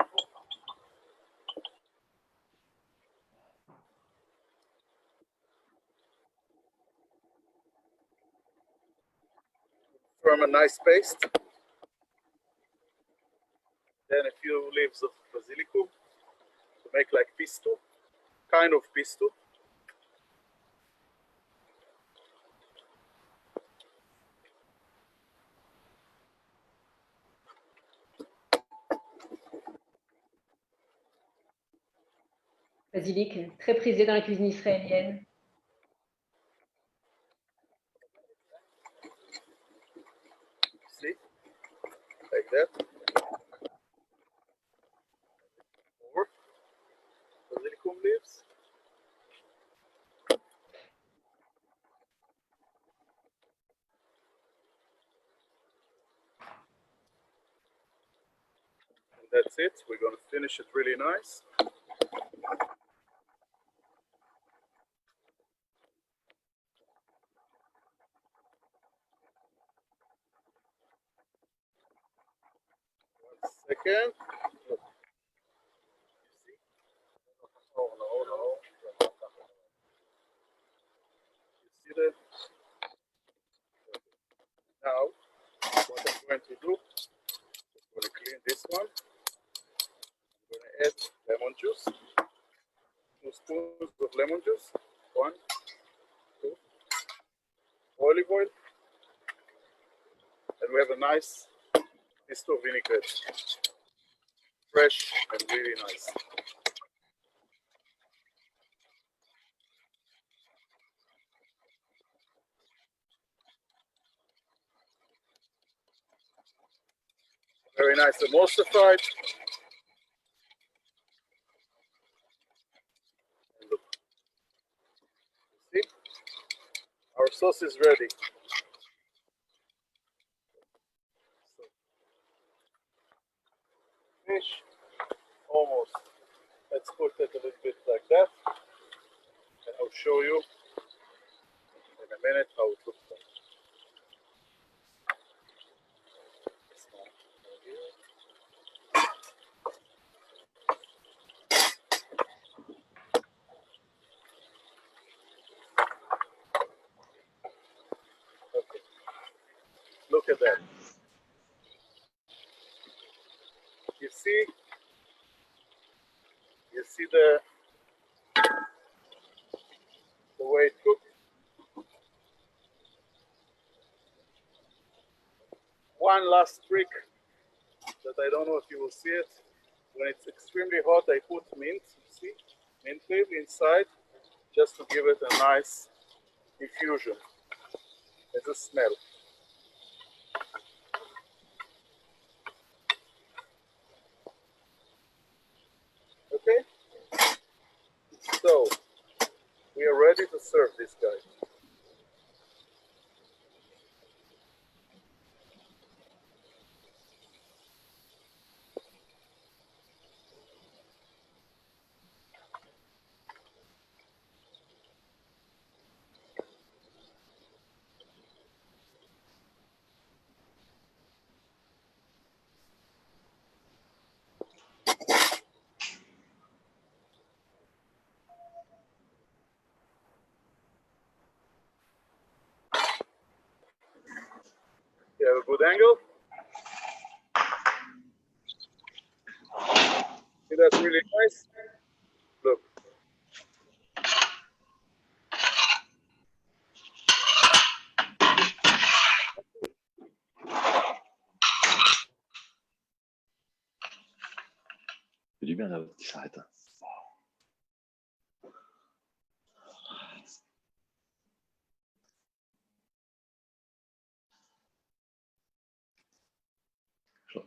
form a nice paste. Then a few leaves of basilicum to make like pesto, kind of pesto. Basilic, très prisé dans la cuisine israélienne. And that's it. We're going to finish it really nice. One second. Look. You see? Oh, no. You see that? Now, what I'm going to do, I'm going to clean this one. I'm going to add lemon juice. 2 spoons of lemon juice. 1, 2. Olive oil. And we have a nice pesto vinaigrette. Fresh and really nice. Very nice emulsified. And look. See? Our sauce is ready. So, fish, almost. Let's put it a little bit like that. And I'll show you in a minute how it looks like. Okay. Look at that. You see the way it cooked. One last trick that I don't know if you will see it. When it's extremely hot, I put mint, see, mint leaf inside, just to give it a nice infusion as a smell. Okay, so we are ready to serve this guy. You have a good angle. See, that's really nice. Look. C'est du bien là, qui s'arrête.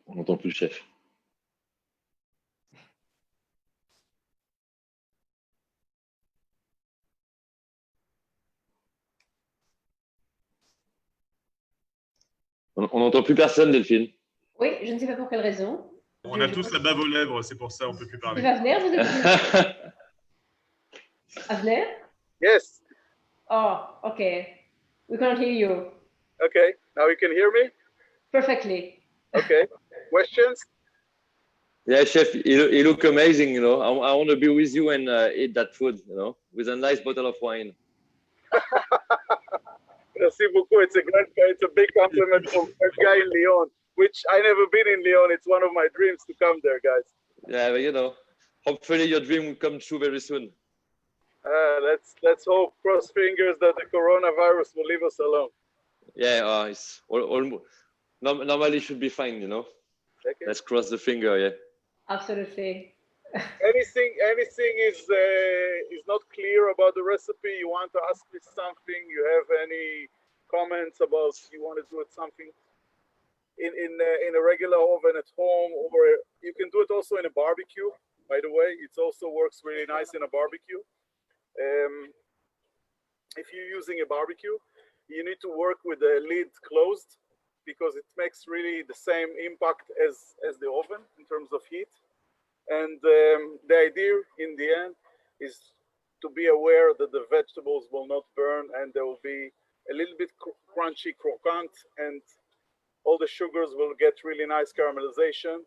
On n'entend plus le chef. On n'entend plus personne, Delphine. Oui, je ne sais pas pour quelle raison. On a tous la bave aux lèvres, c'est pour ça on ne peut plus parler. Avner, vous êtes Avner? Yes. Oh, okay. We can't hear you. Okay. Now you can hear me? Perfectly. Okay. Questions? Yeah, chef, it look amazing, you know. I want to be with you and eat that food, you know, with a nice bottle of wine. Merci beaucoup. It's a big compliment from a guy in Lyon, which I never been in Lyon. It's one of my dreams to come there, guys. Yeah, but you know, hopefully your dream will come true very soon. Let's hope, cross fingers, that the coronavirus will leave us alone. Yeah, it's almost normally should be fine, you know. Okay. Let's cross the finger, yeah. Absolutely. Anything is not clear about the recipe? You want to ask me something? You have any comments about you want to do it something in a regular oven at home, or you can do it also in a barbecue? By the way, it also works really nice in a barbecue. If you're using a barbecue, you need to work with the lid closed, because it makes really the same impact as the oven in terms of heat. And the idea in the end is to be aware that the vegetables will not burn and they will be a little bit crunchy, croquant, and all the sugars will get really nice caramelization.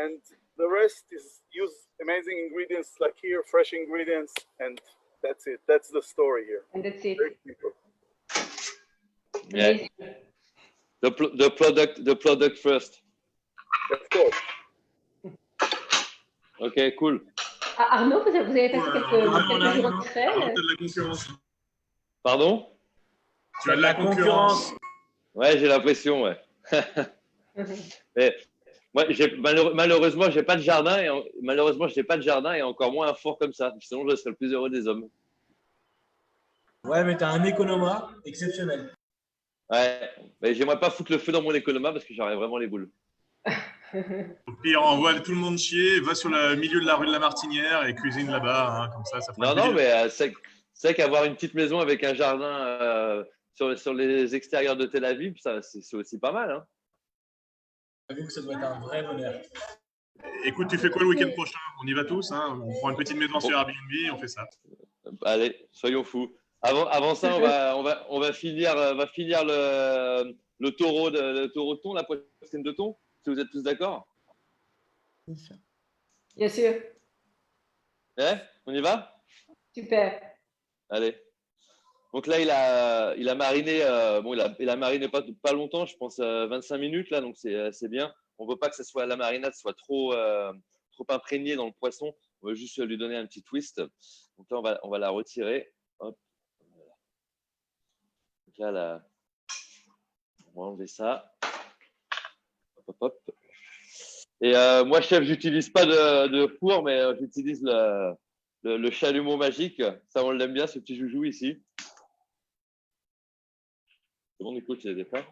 And the rest is use amazing ingredients like here, fresh ingredients, and that's it. That's the story here. And that's it. Very simple. Yeah. The product first. Of course. Ok, cool. Ah, Arnaud, vous avez passé quelques jours en Tu Israël. as de la concurrence. Pardon? Tu as de la concurrence. Ouais, j'ai l'impression, ouais. Mais, moi, malheureusement, j'ai pas de jardin et encore moins un four comme ça. Sinon, je serais le plus heureux des hommes. Ouais, mais tu as un économa exceptionnel. Ouais, mais j'aimerais pas foutre le feu dans mon économa parce que j'aurais vraiment les boules. Au pire, envoie tout le monde chier, va sur le milieu de la rue de la Martinière et cuisine là-bas, hein, comme ça fera Non, plaisir. mais c'est qu'avoir une petite maison avec un jardin sur les extérieurs de Tel Aviv, ça, c'est aussi pas mal. Hein. J'avoue que ça doit être un vrai bonheur. Écoute, tu fais quoi le week-end prochain? On y va tous, hein, on prend une petite maison sur Airbnb et on fait ça. Allez, soyons fous. Avant ça, on va finir le taureau de thon, la poitrine de thon, si vous êtes tous d'accord. Bien sûr. On y va? Super. Allez. Donc là, il a mariné, il a mariné pas longtemps, je pense 25 minutes là, donc c'est bien. On veut pas que la marinade soit trop imprégnée dans le poisson. On veut juste lui donner un petit twist. Donc là, on va la retirer. Hop. Donc là, on va enlever ça. Hop, hop, hop. Et moi, chef, j'utilise pas de four, mais j'utilise le chalumeau magique. Ça, on l'aime bien, ce petit joujou ici. C'est bon, Nico, tu les as pas?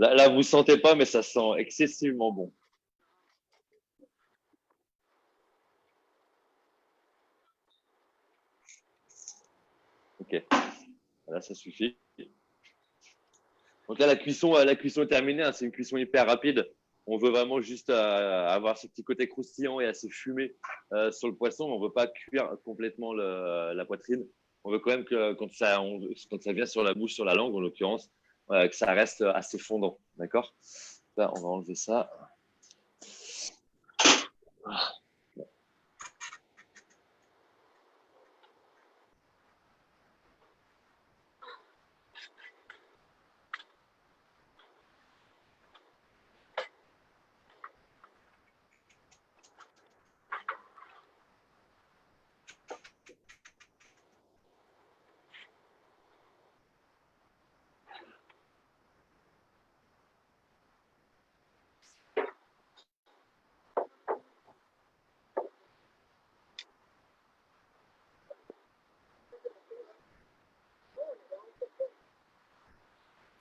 Là, vous sentez pas, mais ça sent excessivement bon. Ok, là, ça suffit. Donc là, la cuisson est terminée. Hein. C'est une cuisson hyper rapide. On veut vraiment juste avoir ce petit côté croustillant et assez fumé sur le poisson. On ne veut pas cuire complètement la poitrine. On veut quand même que quand ça vient sur la bouche, sur la langue en l'occurrence, que ça reste assez fondant. D'accord? Là, on va enlever ça.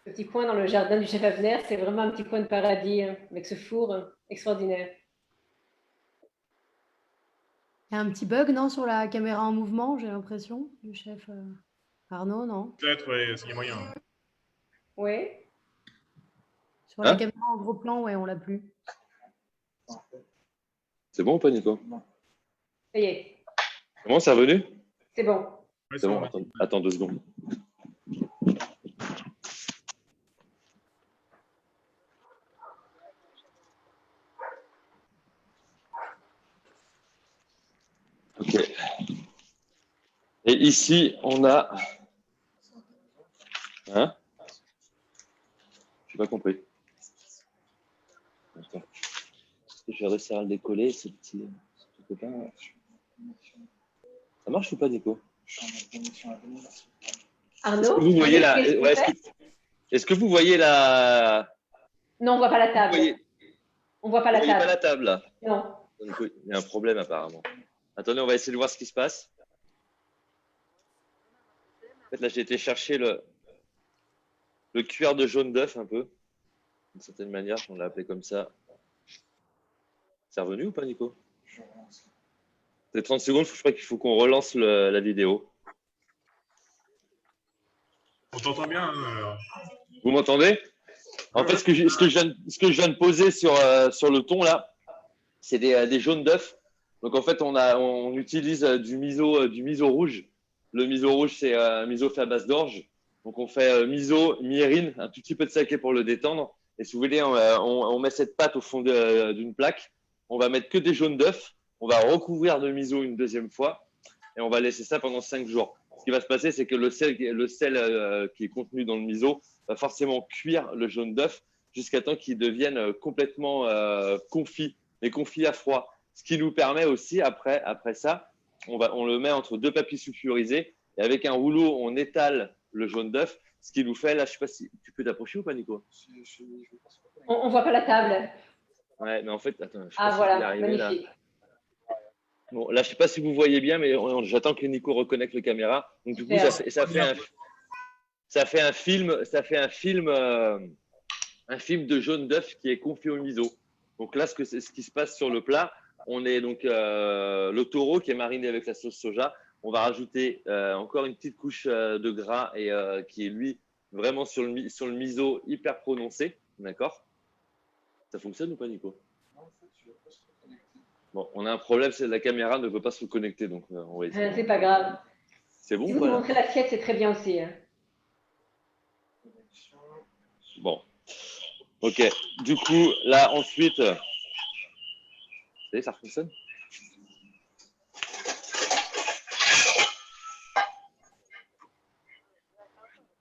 Ce petit coin dans le jardin du chef Avner, c'est vraiment un petit coin de paradis, hein, avec ce four extraordinaire. Il y a un petit bug, non, sur la caméra en mouvement, j'ai l'impression, du chef Arnaud, non? Peut-être, oui, il y a moyen. Oui. Sur la caméra en gros plan, ouais, on l'a plus. C'est bon ou pas, Nico? Ça y est. Comment c'est revenu? C'est bon. Ouais, C'est bon, attends 2 secondes. Ok. Et ici, on a... Hein? Je n'ai pas compris. Je vais réussir à le décoller, ce petit copain. Ça marche ou pas, Nico? Arnaud, Vous voyez la. qu'est-ce qu'on Ouais, fait? est-ce que vous voyez la. Non, on ne voit pas la Vous table. voyez, On ne voit pas vous la voyez pas table. la table là? Non. Donc, oui, il y a un problème apparemment. Attendez, on va essayer de voir ce qui se passe. En fait, là, j'ai été chercher le cuir de jaune d'œuf un peu, d'une certaine manière, on l'a appelé comme ça. C'est revenu ou pas, Nico? C'est 30 secondes, je crois qu'il faut qu'on relance la vidéo. On t'entend bien. Vous m'entendez? En fait, ce que je viens de poser sur le thon là, c'est des jaunes d'œufs. Donc en fait, on utilise du miso rouge. Le miso rouge, c'est un miso fait à base d'orge. Donc on fait miso, miérine, un tout petit peu de saké pour le détendre. Et si vous voulez, on met cette pâte au fond d'une plaque. On va mettre que des jaunes d'œufs. On va recouvrir de miso une deuxième fois. Et on va laisser ça pendant 5 jours. Ce qui va se passer, c'est que le sel qui est contenu dans le miso va forcément cuire le jaune d'œuf jusqu'à temps qu'il devienne complètement confit, mais confit à froid. Ce qui nous permet aussi, après ça, on le met entre deux papiers sulfurisés et avec un rouleau, on étale le jaune d'œuf. Ce qui nous fait, là, je ne sais pas si tu peux t'approcher ou pas, Nico? On ne voit pas la table. Ouais, mais en fait, attends, je sais Ah, pas si voilà, je vais y arriver, là. magnifique. Bon, là, je ne sais pas si vous voyez bien, mais j'attends que Nico reconnecte la caméra. Donc, du coup, ça fait un film de jaune d'œuf qui est confit au miso. Donc là, ce qui se passe sur le plat, on est donc le taureau qui est mariné avec la sauce soja. On va rajouter encore une petite couche de gras et qui est lui vraiment sur le miso hyper prononcé. D'accord? Ça fonctionne ou pas, Nico? Bon, on a un problème, c'est que la caméra ne veut pas se connecter, donc on va essayer. C'est pas grave. C'est bon Si ou vous pas nous là? montrez l'assiette, c'est très bien aussi. Bon, ok. Du coup, là, ensuite, vous savez, ça fonctionne?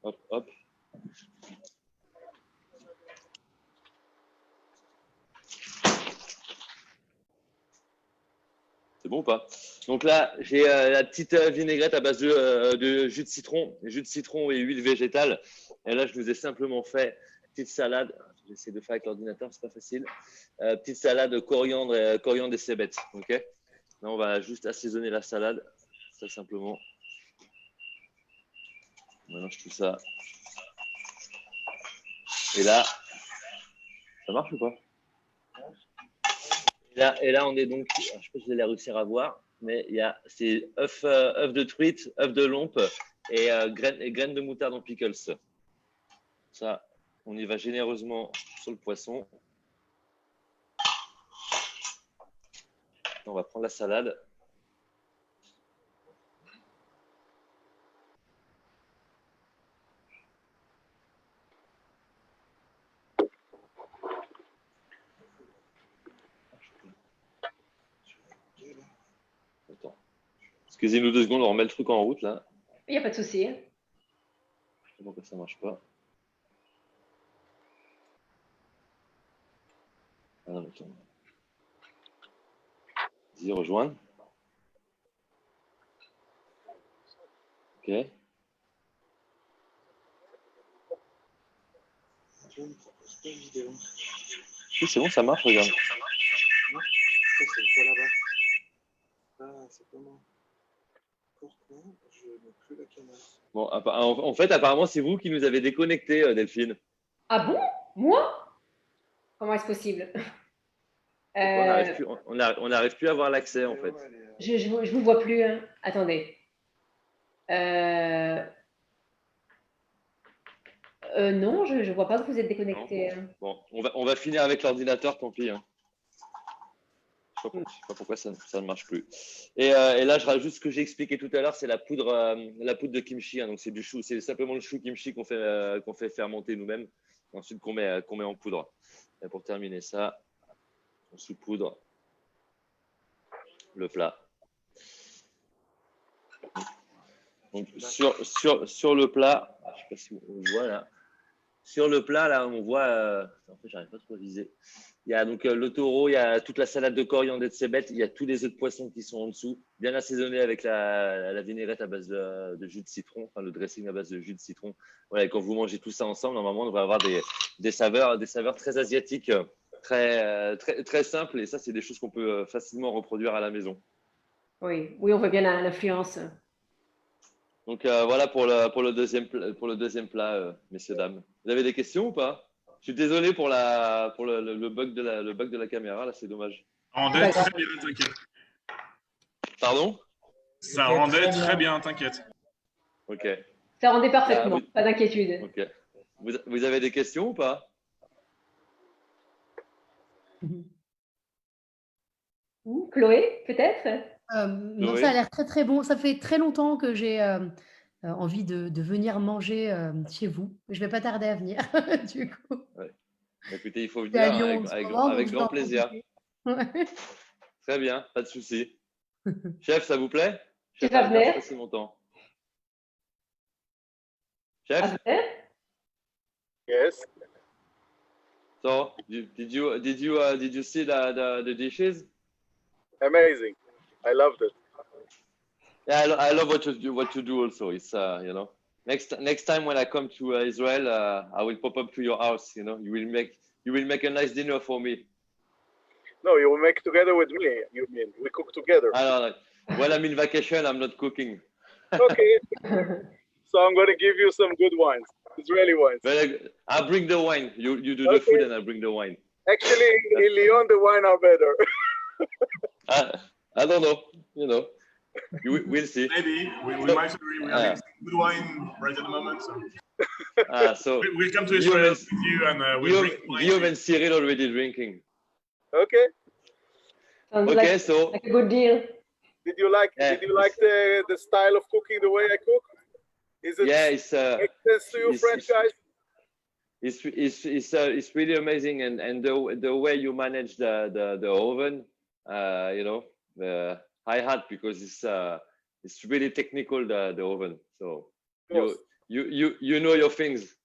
Hop, hop. C'est bon ou pas? Donc là, j'ai la petite vinaigrette à base de jus de citron et huile végétale. Et là, je vous ai simplement fait une petite salade. J'essaie de faire avec l'ordinateur, c'est pas facile. Petite salade coriandre et cébettes. Ok. Là, on va juste assaisonner la salade, très simplement. On mélange tout ça. Et là, ça marche ou pas? Et là, on est donc, je ne sais pas si vous allez réussir à voir, mais c'est œuf de truite, œuf de lompe et graines de moutarde en pickles. Ça, on y va généreusement sur le poisson. On va prendre la salade. Attends. Excusez-nous 2 secondes, on remet le truc en route là. Il n'y a pas de souci. Je sais pas pourquoi ça ne marche pas. Ah non, attends. Vas-y, rejoindre. Ok. Oui, c'est bon, ça marche, regarde. Bon, en fait, apparemment, c'est vous qui nous avez déconnectés, Delphine. Ah bon? Moi? Comment est-ce possible? On n'arrive plus à avoir l'accès, en fait. Je vous vois plus. Hein. Attendez. Non, je ne vois pas que vous êtes déconnecté. Bon, on va finir avec l'ordinateur, tant pis. Hein. Je ne sais pas pourquoi ça ne marche plus. Et là, je rajoute ce que j'ai expliqué tout à l'heure, c'est la poudre de kimchi. Hein. Donc, c'est du chou, c'est simplement le chou kimchi qu'on fait fermenter nous-mêmes, ensuite qu'on met en poudre. Et pour terminer ça, on saupoudre le plat. Donc, sur le plat, je ne sais pas si on voit là, sur le plat, là, on voit. En fait, j'arrive pas trop à viser. Il y a donc le taureau, il y a toute la salade de coriandre et de cébette, il y a tous les œufs de poisson qui sont en dessous, bien assaisonnés avec la vinaigrette à base de jus de citron, enfin le dressing à base de jus de citron. Voilà, et quand vous mangez tout ça ensemble, normalement, on va avoir des saveurs très asiatiques, très simples. Et ça, c'est des choses qu'on peut facilement reproduire à la maison. Oui, oui, on voit bien l'influence. Donc voilà pour le deuxième plat, messieurs, dames. Vous avez des questions ou pas? Je suis désolé pour le bug de la caméra, là, c'est dommage. Ça rendait très bien, t'inquiète. Pardon? Ça rendait très bien, t'inquiète. Ok. Ça rendait parfaitement, pas d'inquiétude. Ok. Vous avez des questions ou pas? Chloé, peut-être? Non, ça a l'air très très bon. Ça fait très longtemps que j'ai envie de venir manger chez vous. Je vais pas tarder à venir, du coup. Ouais. Écoutez, il faut Je suis à venir Lyon en ce moment, avec donc je grand vais en plaisir. profiter. Ouais. Très bien, pas de souci. Chef, ça vous plaît? Chef Abner? Passez mon temps. Chef? Abner? Yes. So, did you see the dishes? Amazing. I loved it. Yeah, I love what you do also. It's you know, next time when I come to Israel, I will pop up to your house. You know, you will make a nice dinner for me. No, you will make together with me. You mean we cook together? I don't know. When I'm in vacation, I'm not cooking. Okay. So I'm going to give you some good wines, Israeli wines. But I'll bring the wine. You do the food and I'll bring the wine. Actually, in Lyon, the wine are better. I don't know. You know, we'll see. Maybe. We might agree. We're having some good wine right at the moment. So, we'll come to Israel with you and we'll drink wine. Guillaume and Cyril already drinking. Okay. Sounds Okay, so like a good deal. Did you like the style of cooking, the way I cook? Is it yeah, it's make sense to you, French guys? It's really amazing, and the way you manage the oven, you know, the high hat, because it's really technical, the oven. So you know your things.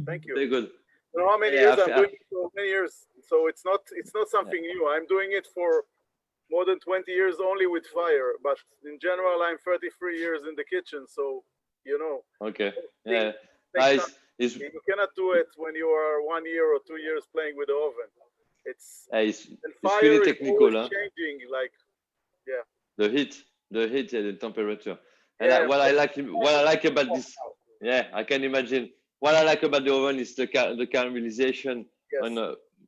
Thank you. Very good. You know how many years I'm doing it for many years, so it's not something new. I'm doing it for more than 20 years only with fire, but in general I'm 33 years in the kitchen, so you know. Okay. Yeah. You cannot do it when you are 1 year or 2 years playing with the oven. It's really technical, is changing, like, yeah. The heat, and the temperature. And what I like about this, yeah, I can imagine. What I like about the oven is the caramelization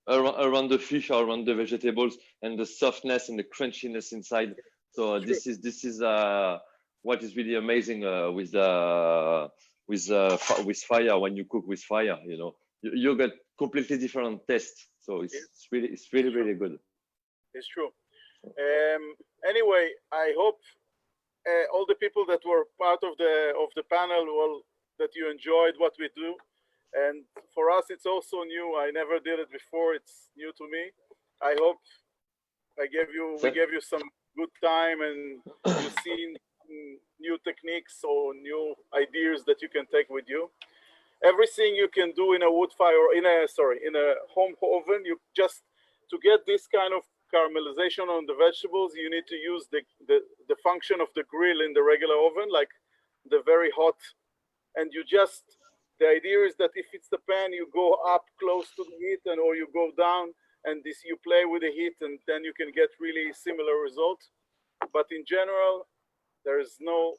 around the fish or around the vegetables, and the softness and the crunchiness inside. So this is what is really amazing with fire. When you cook with fire, you know, you get completely different taste. So it's really good. It's true. Anyway, I hope all the people that were part of the panel that you enjoyed what we do. And for us, it's also new. I never did it before. It's new to me. I hope we gave you some good time, and you've seen new techniques or new ideas that you can take with you. Everything you can do in a wood fire, in a home oven, you just, to get this kind of caramelization on the vegetables, you need to use the function of the grill in the regular oven, like the very hot, and the idea is that if it's the pan, you go up close to the heat, or you go down, and you play with the heat, and then you can get really similar results. But in general, there is no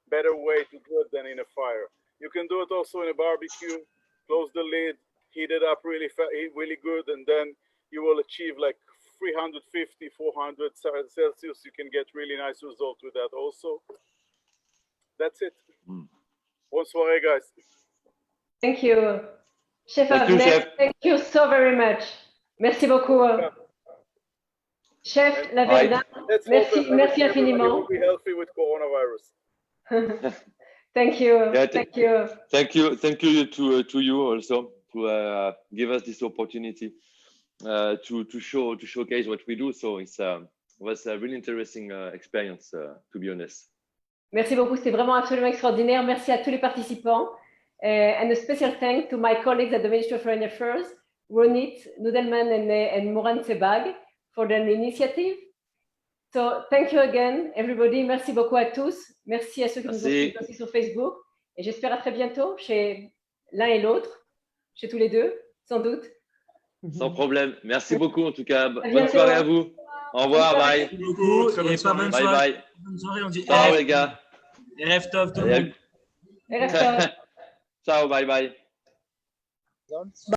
better way to do it than in a fire. You can do it also in a barbecue. Close the lid, heat it up really good, and then you will achieve like 350, 400 Celsius. You can get really nice results with that also. That's it. Bonne soirée, guys. Thank you. Chef Abner, thank you so very much. Merci beaucoup. Chef Laverna, merci infiniment. Be healthy with coronavirus. Thank you. Yeah, thank you. Thank you to you also to give us this opportunity to showcase what we do. So it was a really interesting experience, to be honest. Merci beaucoup, c'était vraiment absolument extraordinaire. Merci à tous les participants. And a special thanks to my colleagues at the Ministry of Foreign Affairs, Ronit Nudelman and Moran Sebag, for their initiative. So thank you again, everybody. Merci beaucoup à tous. Merci à ceux qui nous ont suivis aussi sur Facebook. Et j'espère à très bientôt chez l'un et l'autre, chez tous les deux, sans doute. Sans problème. Merci beaucoup en tout cas. Bonne soirée à vous. Au revoir, bye. Merci beaucoup. Et pas bonne soirée. Bye bye. Bonne soirée, on dit Ciao les gars. Rêve Tov tout le monde. Ciao, Ciao, bye bye.